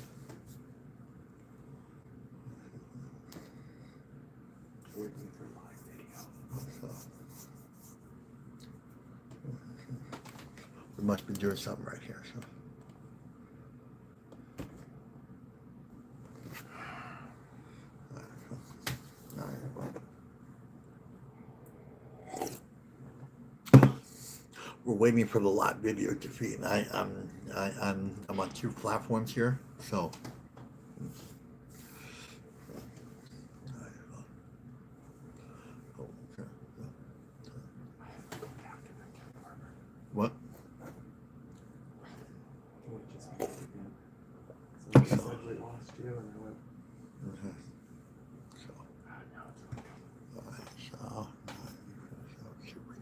We must be doing something right here. So. We're waiting for the live video to feed. I'm on two platforms here, so. What?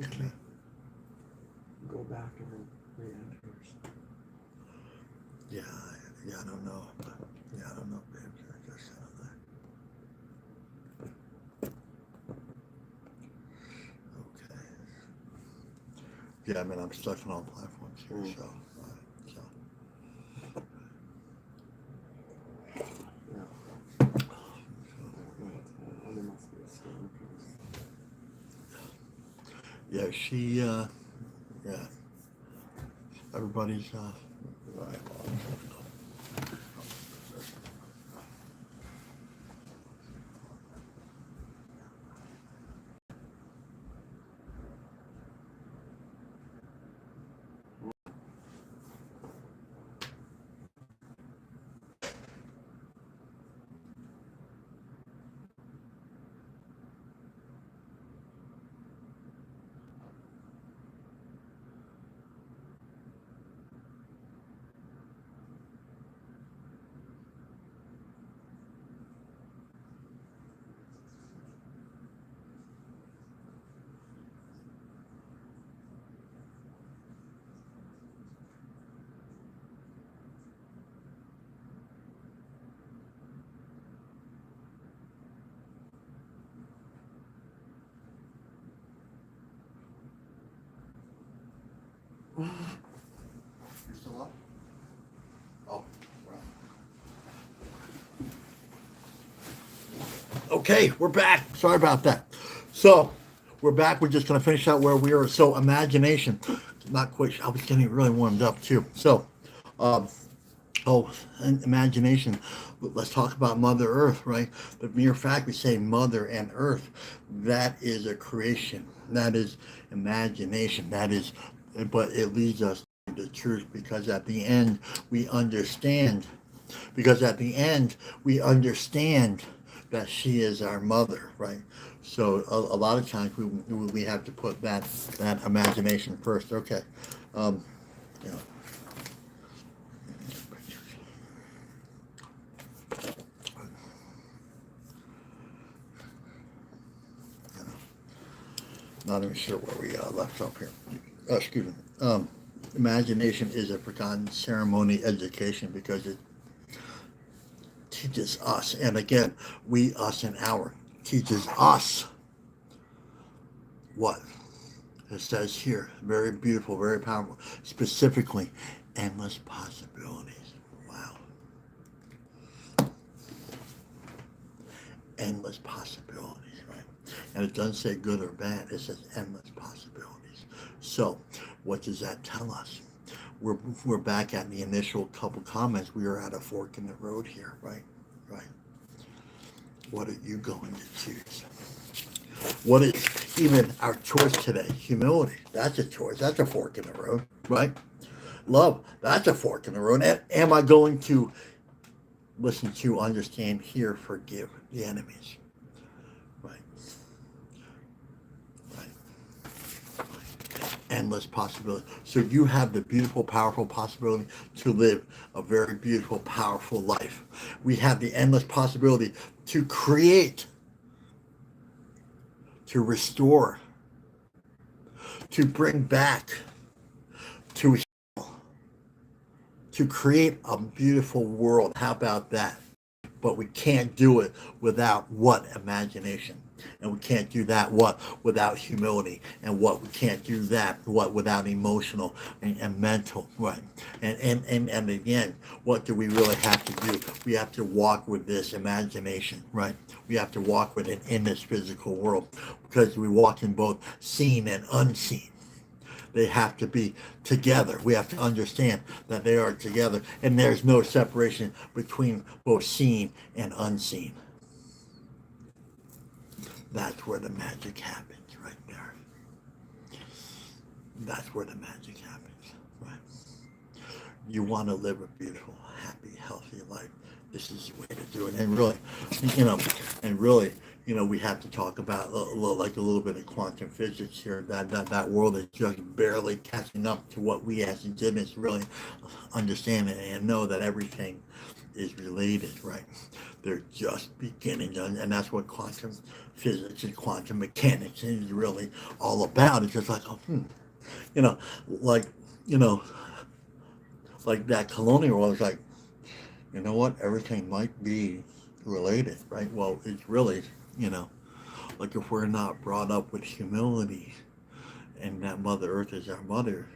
Okay. Go back and then re-enter. Yeah, I don't know. Yeah, I don't know, babe. I guess okay. Yeah, I mean, I'm stuck on all platforms here, so. Yeah, yeah, everybody's, right. You still up? Oh, right. Okay, we're back. Sorry about that. So, we're back. We're just going to finish out where we were. So, imagination. Not quite. I was getting really warmed up too. So, um, and imagination. Let's talk about Mother Earth, right? The mere fact we say Mother and Earth, that is a creation. That is imagination. That is, but it leads us to the truth because at the end we understand. Because at the end we understand that she is our mother, right? So a lot of times we have to put that imagination first. Okay, um, you know, not even sure where we left off here. Excuse me. Imagination is a forgotten ceremony education because it teaches us, and again, we, us, and our, teaches us what? It says here, very beautiful, very powerful, specifically, endless possibilities. Wow. Endless possibilities, right? And it doesn't say good or bad, it says endless possibilities. So, what does that tell us? We're back at the initial couple comments. We are at a fork in the road here, right? Right. What are you going to choose? What is even our choice today? Humility. That's a choice. That's a fork in the road, right? Love. That's a fork in the road. And am I going to listen to, understand, hear, forgive the enemies? Right. Right. Endless possibility. So you have the beautiful, powerful possibility to live a very beautiful, powerful life. We have the endless possibility to create, to restore, to bring back, to heal, to create a beautiful world. How about that? But we can't do it without what? Imagination. And we can't do that what? Without humility. And what? We can't do that what? Without emotional and mental. Right. And again, what do we really have to do? We have to walk with this imagination. Right. We have to walk with it in this physical world because we walk in both seen and unseen. They have to be together. We have to understand that they are together, and there's no separation between both seen and unseen. That's where the magic happens, right there. That's where the magic happens, right? You want to live a beautiful, happy, healthy life. This is the way to do it. And really, you know, and really, we have to talk about like a little bit of quantum physics here. That world is just barely catching up to what we as Indigenous really understand and know that everything is related, right? They're just beginning, and that's what quantum physics and quantum mechanics is really all about. It's just like, oh, you know, like, you know, like that colonial was like, you know what, everything might be related, right? Well, it's really, you know, like if we're not brought up with humility and that Mother Earth is our mother,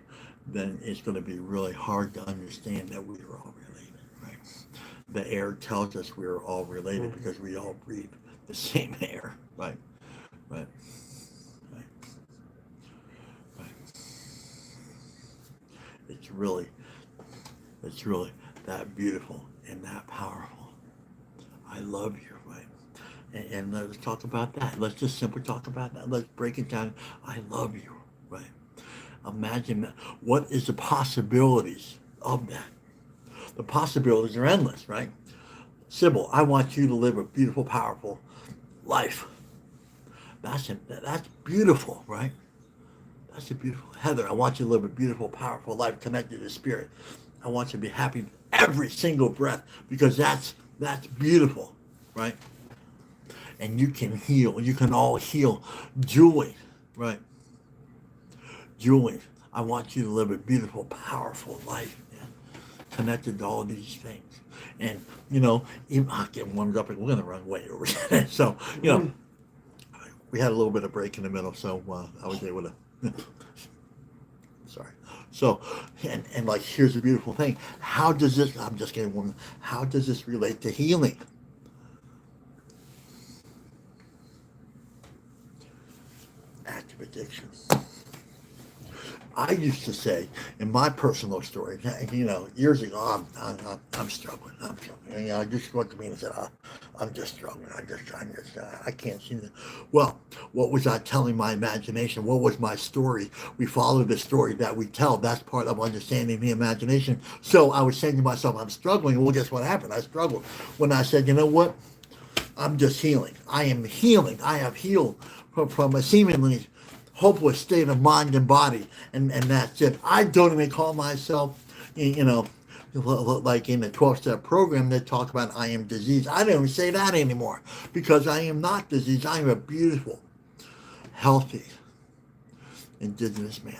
then it's going to be really hard to understand that we are all related, right? The air tells us we are all related because we all breathe the same air, right? Right. Right. Right. It's really, it's really that beautiful and that powerful. I love you, right? And let's talk about that. Let's just simply talk about that. Let's break it down. I love you, right? Imagine that. What is the possibilities of that? The possibilities are endless, right? Sybil, I want you to live a beautiful, powerful life. That's beautiful, right? That's a beautiful. Heather, I want you to live a beautiful, powerful life connected to spirit. I want you to be happy every single breath because that's beautiful, right? And you can heal. You can all heal. Julie, right? Julie, I want you to live a beautiful, powerful life, man, connected to all these things. And, you know, even, I'll get warmed up and we're going to run way over that. So, you know, we had a little bit of break in the middle, so I was able to, sorry. So, and like, here's the beautiful thing. How does this, I'm just getting warmed, how does this relate to healing? Active addiction. I used to say in my personal story, you know, years ago, I'm struggling. I'm struggling. You know, I just looked at me and said, I'm just struggling. I can't see it. Well, what was I telling my imagination? What was my story? We follow the story that we tell. That's part of understanding the imagination. So I was saying to myself, I'm struggling. Well, guess what happened? I struggled. When I said, you know what? I'm just healing. I am healing. I have healed from a seemingly hopeless state of mind and body, and that's it. I don't even call myself, you know, like in the 12-step program they talk about I am diseased. I don't even say that anymore because I am not diseased. I am a beautiful, healthy, Indigenous man.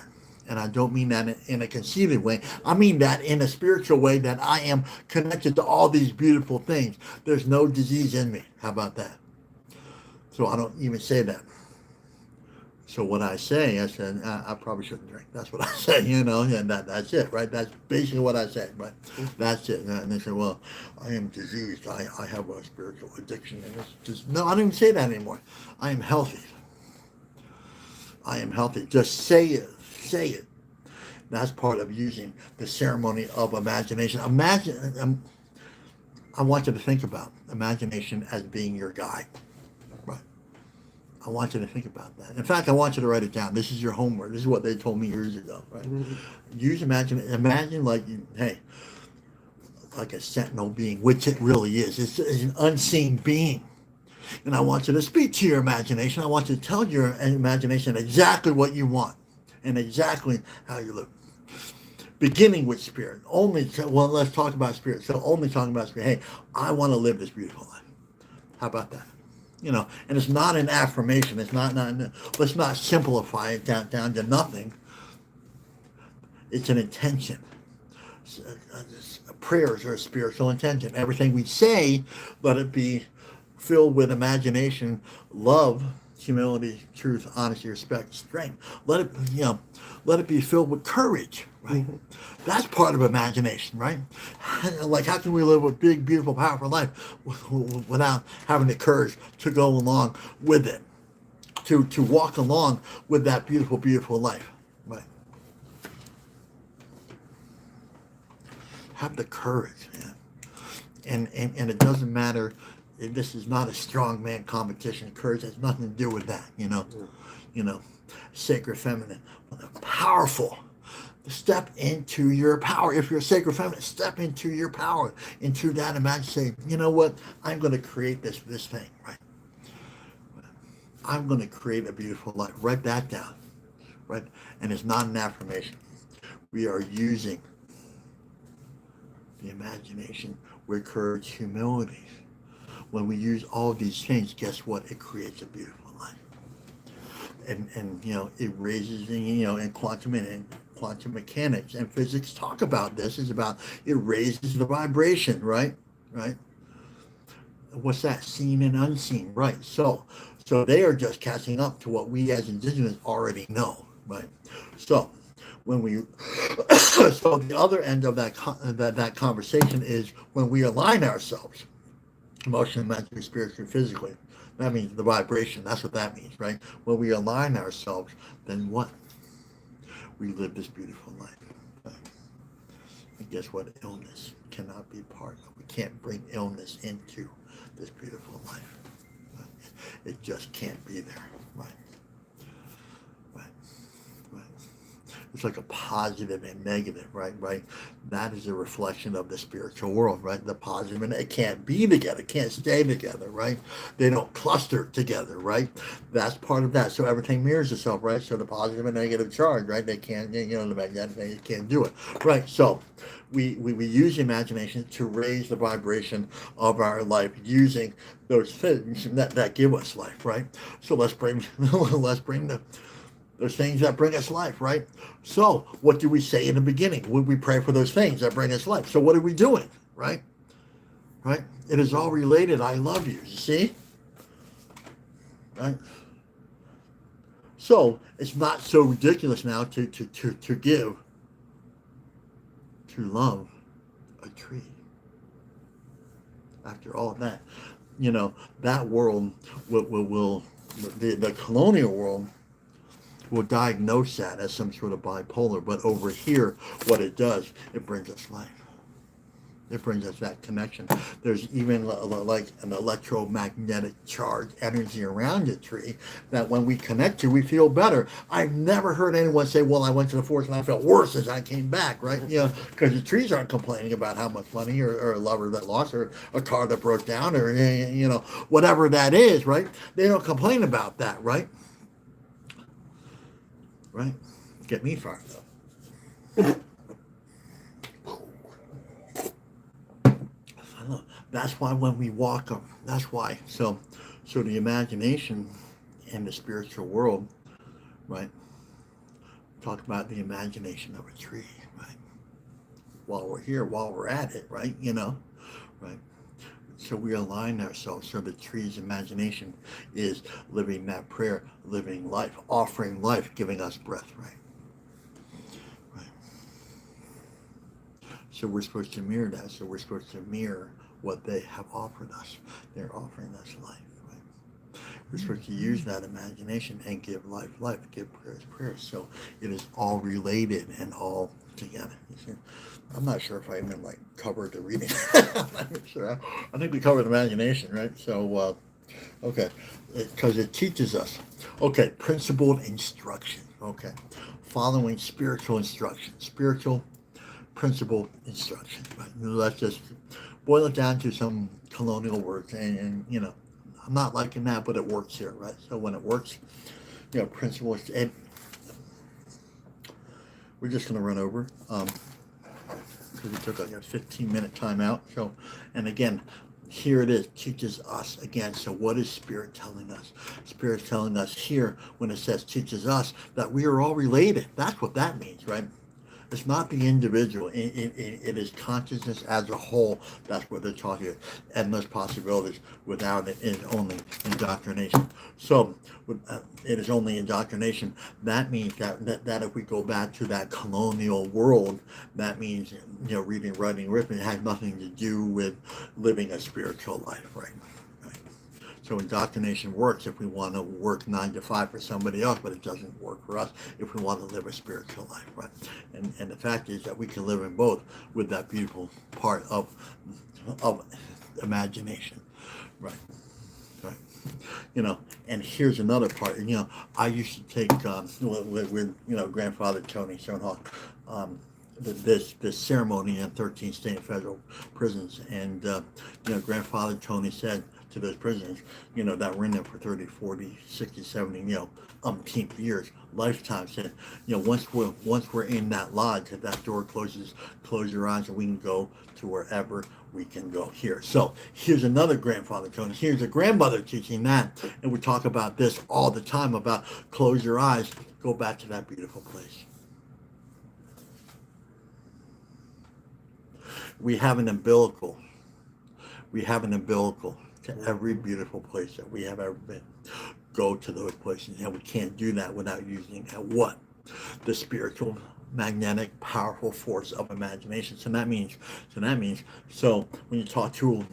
And I don't mean that in a conceited way. I mean that in a spiritual way, that I am connected to all these beautiful things. There's no disease in me. How about that? So I don't even say that. So what I say, I said, I probably shouldn't drink. That's what I say, you know, and that's it, right? That's basically what I said, right? That's it. And they said, well, I am diseased. I have a spiritual addiction. And it's just, no, I don't even say that anymore. I am healthy. I am healthy. Just say it. Say it. That's part of using the ceremony of imagination. Imagine, I want you to think about imagination as being your guide. Right. I want you to think about that. In fact, I want you to write it down. This is your homework. This is what they told me years ago. Right. Use imagine like, hey, like a sentinel being, which it really is. It's an unseen being. And I want you to speak to your imagination. I want you to tell your imagination exactly what you want and exactly how you live. Beginning with spirit. Well, let's talk about spirit. So only talking about spirit. Hey, I want to live this beautiful life. How about that? You know, and it's not an affirmation. It's not let's not simplify it down to nothing. It's an intention. Prayers are a spiritual intention. Everything we say, let it be filled with imagination, love, humility, truth, honesty, respect, strength. Let it be filled with courage, right? That's part of imagination, right? Like, how can we live a big, beautiful, powerful life without having the courage to go along with it, to walk along with that beautiful, beautiful life, right? Have the courage, man. And it doesn't matter. This is not a strongman competition. Courage has nothing to do with that, you know. You know, sacred feminine, powerful. Step into your power. If you're a sacred feminine, step into your power, into that. Imagine saying, you know what? I'm going to create this thing, right? I'm going to create a beautiful life. Write that down, right? And it's not an affirmation. We are using the imagination. with courage, humility. When we use all these things, guess what? It creates a beautiful life. And it raises, in quantum mechanics and physics talk about this, is about, it raises the vibration, right? What's that? Seen and unseen, right? So they are just catching up to what we as Indigenous already know, right? So when we so the other end of that conversation is when we align ourselves, emotionally, mentally, spiritually, physically. That means the vibration. That's what that means, right? When we align ourselves, then what? We live this beautiful life. Right? And guess what? Illness cannot be part of. We can't bring illness into this beautiful life. Right? It just can't be there. Right? It's like a positive and negative, right? That is a reflection of the spiritual world, right? The positive, and it can't be together, can't stay together, right? They don't cluster together, right? That's part of that. So everything mirrors itself, right? So the positive and negative charge, right? They can't, the magnetic, they can't do it, right? So we use imagination to raise the vibration of our life using those things that give us life, right? So let's bring those things that bring us life, right? So what do we say in the beginning? We pray for those things that bring us life. So what are we doing, right? It is all related. I love you. You see? Right? So it's not so ridiculous now to give, to love a tree. After all of that, that world will the colonial world will diagnose that as some sort of bipolar. But over here, what it does, it brings us life. It brings us that connection. There's even like an electromagnetic charge energy around the tree that when we connect to, we feel better. I've never heard anyone say, well, I went to the forest and I felt worse as I came back, right? Because the trees aren't complaining about how much money or a lover that lost or a car that broke down or, whatever that is, right? They don't complain about that, right? Right? Get me fired up. That's why when we walk up, that's why. So the imagination in the spiritual world, right? Talk about the imagination of a tree, right? While we're here, while we're at it, right? Right? So we align ourselves. So the tree's imagination is living that prayer, living life, offering life, giving us breath, right? So we're supposed to mirror that. So we're supposed to mirror what they have offered us. They're offering us life, right? We're supposed to use that imagination and give life, give prayers. So it is all related and all together. You see? I'm not sure if I even covered the reading. I'm not sure. I think we covered imagination, right? So, okay, because it teaches us. Okay, principled instruction. Okay, following spiritual instruction. Spiritual principled instruction. Right? Let's just boil it down to some colonial words, and I'm not liking that, but it works here, right? So when it works, principles, and we're just going to run over because we took a 15-minute timeout. So, and again, here it is, teaches us again. So what is Spirit telling us? Spirit's telling us here when it says teaches us that we are all related. That's what that means, right? It's not the individual. It is consciousness as a whole. That's what they're talking about. Endless possibilities. Without it is only indoctrination. So it is only indoctrination. That means that if we go back to that colonial world, that means reading, writing, arithmetic has nothing to do with living a spiritual life, right? So indoctrination works if we want to work 9 to 5 for somebody else, but it doesn't work for us if we want to live a spiritual life, right? And the fact is that we can live in both with that beautiful part of imagination, right? And here's another part. I used to take with grandfather Tony Stonehoff, this ceremony in 13 state and federal prisons, and grandfather Tony said, to those prisoners, that were in there for 30, 40, 60, 70, umpteenth years, lifetimes. And, once we're in that lodge, if that door close your eyes and we can go to wherever we can go here. So here's another grandfather telling us. Here's a grandmother teaching that. And we talk about this all the time about close your eyes, go back to that beautiful place. We have an umbilical. We have an umbilical to every beautiful place that we have ever been. Go to those places. And we can't do that without using what? The spiritual, magnetic, powerful force of imagination. So when you talk to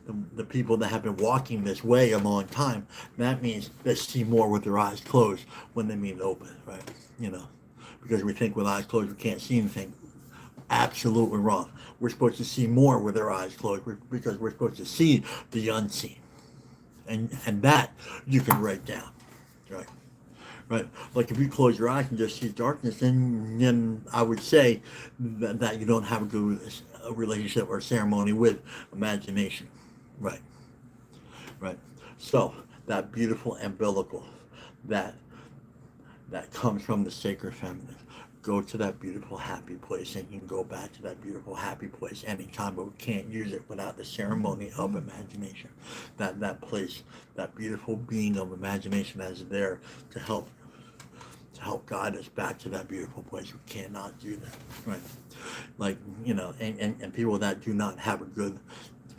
the people that have been walking this way a long time, that means they see more with their eyes closed when they mean open, right? Because we think with eyes closed we can't see anything. Absolutely wrong. We're supposed to see more with our eyes closed because we're supposed to see the unseen, and that you can write down, right? Right. Like if you close your eyes and just see darkness, then I would say that you don't have a good relationship or ceremony with imagination, right? Right. So that beautiful umbilical that comes from the sacred feminine. Go to that beautiful happy place, and you can go back to that beautiful happy place anytime, but we can't use it without the ceremony of imagination. That place, that beautiful being of imagination that is there to help guide us back to that beautiful place. We cannot do that, right? Like, and people that do not have a good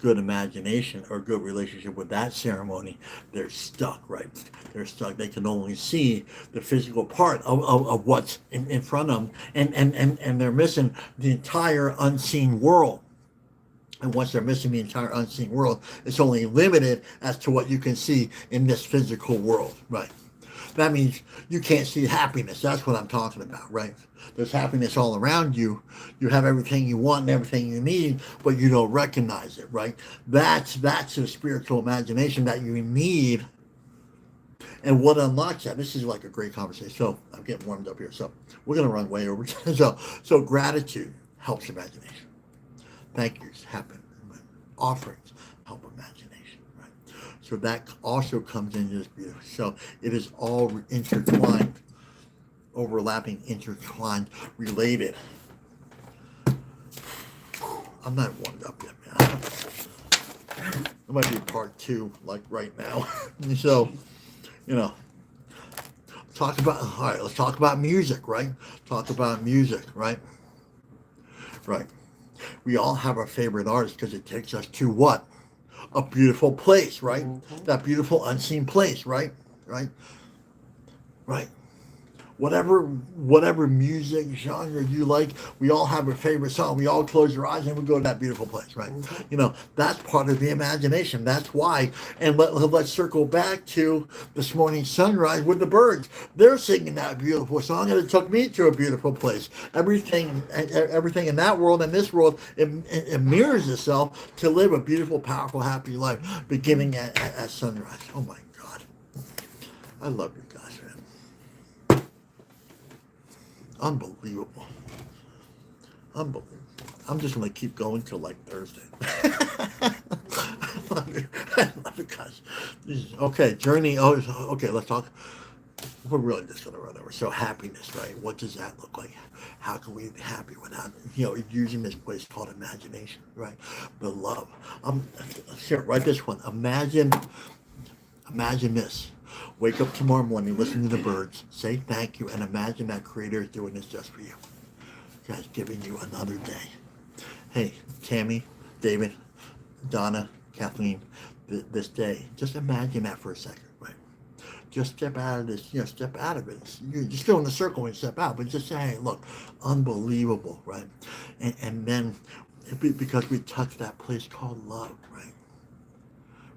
imagination or good relationship with that ceremony, they're stuck, right? They're stuck. They can only see the physical part of what's in front of them, and they're missing the entire unseen world. And once they're missing the entire unseen world, it's only limited as to what you can see in this physical world, right? That means you can't see happiness. That's what I'm talking about, right? There's happiness all around you. You have everything you want and everything you need, but you don't recognize it, right? That's the spiritual imagination that you need. And what unlocks that? This is like a great conversation. So I'm getting warmed up here. So we're going to run way over. So gratitude helps imagination. Thank yous happen. Offerings help imagination. So that also comes into this beautiful. So it is all intertwined, overlapping, intertwined, related. I'm not warmed up yet, man. It might be part 2, like right now. So, all right, let's talk about music, right? Talk about music, right? Right. We all have our favorite artists because it takes us to what? A beautiful place, right? Mm-hmm. That beautiful unseen place, right? Right? Whatever music genre you like, we all have a favorite song. We all close our eyes and we go to that beautiful place, right? Mm-hmm. That's part of the imagination. That's why. And let's circle back to this morning's sunrise with the birds. They're singing that beautiful song, and it took me to a beautiful place. Everything in that world and this world, it mirrors itself to live a beautiful, powerful, happy life, beginning at sunrise. Oh my God, I love you guys, man. Unbelievable. I'm just going to keep going till like Thursday. I love it, guys. Okay, journey. Oh, okay, let's talk. We're really just going to run over. So happiness, right? What does that look like? How can we be happy without, using this place called imagination, right? The love. Here, write this one. Imagine this. Wake up tomorrow morning, listen to the birds, say thank you, and imagine that Creator is doing this just for you. God's giving you another day. Hey, Tammy, David, Donna, Kathleen, this day, just imagine that for a second, right? Just step out of this, step out of it. You're still in the circle when you step out, but just say, hey, look, unbelievable, right? And then, because we touch that place called love, right?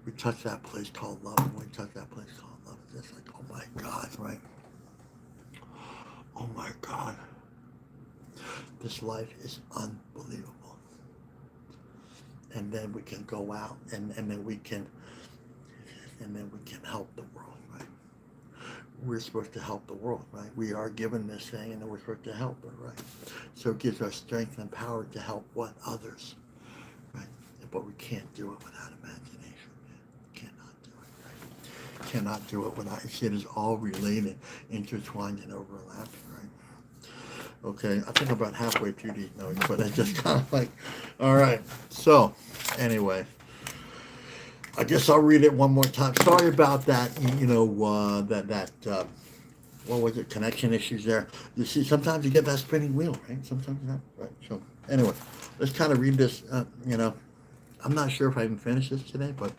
We touch that place called love, and we touch that place called love. It's like, oh my God, right? Oh my God. This life is unbelievable. And then we can go out and then we can help the world, right? We're supposed to help the world, right? We are given this thing and then we're supposed to help it, right? So it gives us strength and power to help others, right? But we can't do it without imagination. cannot do it without. See, it is all related, intertwined, and overlapping, right? Okay, I think I'm about halfway through these notes, but I just kind of like, all right. So, anyway, I guess I'll read it one more time. Sorry about that. What was it? Connection issues there. You see, sometimes you get that spinning wheel, right? Sometimes not, right? So, anyway, let's kind of read this. I'm not sure if I can finish this today, but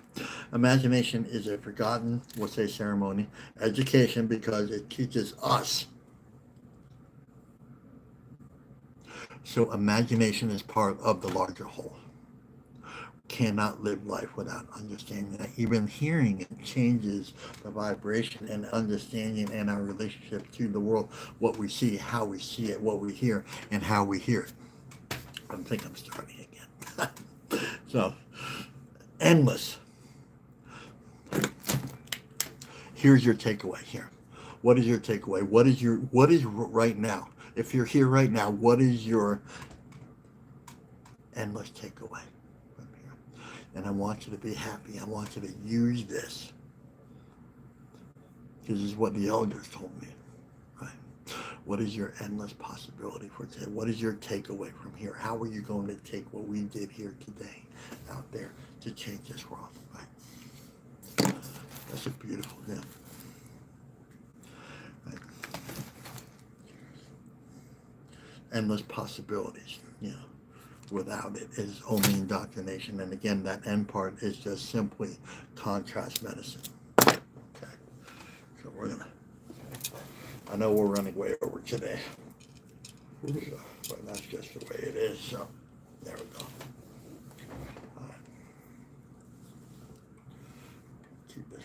imagination is a forgotten, we'll say, ceremony, education, because it teaches us. So imagination is part of the larger whole. Cannot live life without understanding that. Even hearing it changes the vibration and understanding and our relationship to the world, what we see, how we see it, what we hear, and how we hear it. I think I'm starting again. So, endless. Here's your takeaway here. What is your takeaway? What is right now? If you're here right now, what is your endless takeaway from here? And I want you to be happy. I want you to use this. This is what the elders told me. What is your endless possibility for today? What is your takeaway from here? How are you going to take what we did here today out there to change this world? Right? That's a beautiful thing. Right? Endless possibilities. Without it is only indoctrination. And again, that end part is just simply contrast medicine. Okay. So we're going to. I know we're running way over today, but that's just the way it is. So, there we go. All right. Keep this.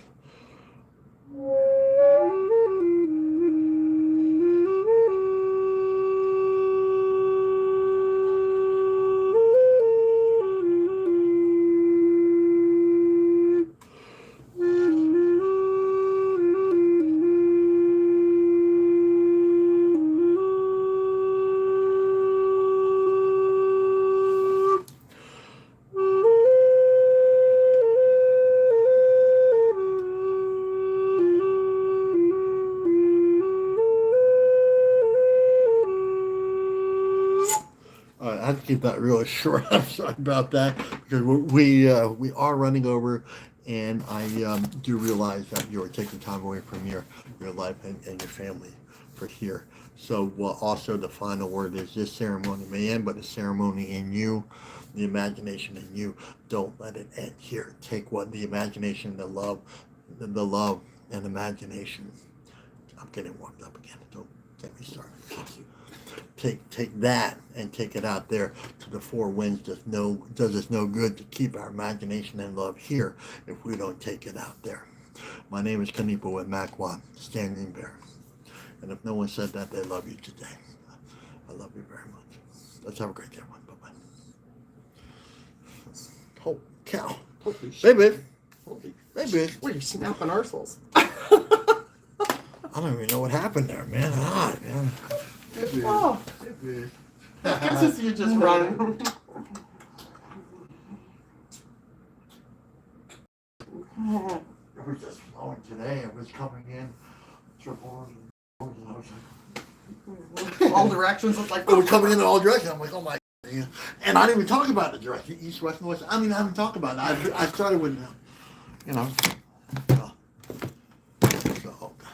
I have to keep that really short. I'm sorry about that because we are running over, and I do realize that you're taking time away from your life and your family for here. So also the final word is this ceremony may end, but the ceremony in you, the imagination in you, don't let it end here. Take what the imagination, the love and imagination. I'm getting warmed up again. Don't get me started. Take that and take it out there to the four winds. Does us no good to keep our imagination and love here if we don't take it out there. My name is Kanipo with Makwan, Standing Bear. And if no one said that, they love you today. I love you very much. Let's have a great day, everyone. Bye-bye. Holy cow. Holy shit. Baby. Holy Baby. What are you snapping arseholes? I don't even know what happened there, man. Man. Oh. I guess you just run. It was just flowing today. It was coming in triple and I was like, All directions. It's like it was coming in all directions. I'm like, oh my. And I didn't even talk about the direction, east, west, north. I haven't talked about it. I started with,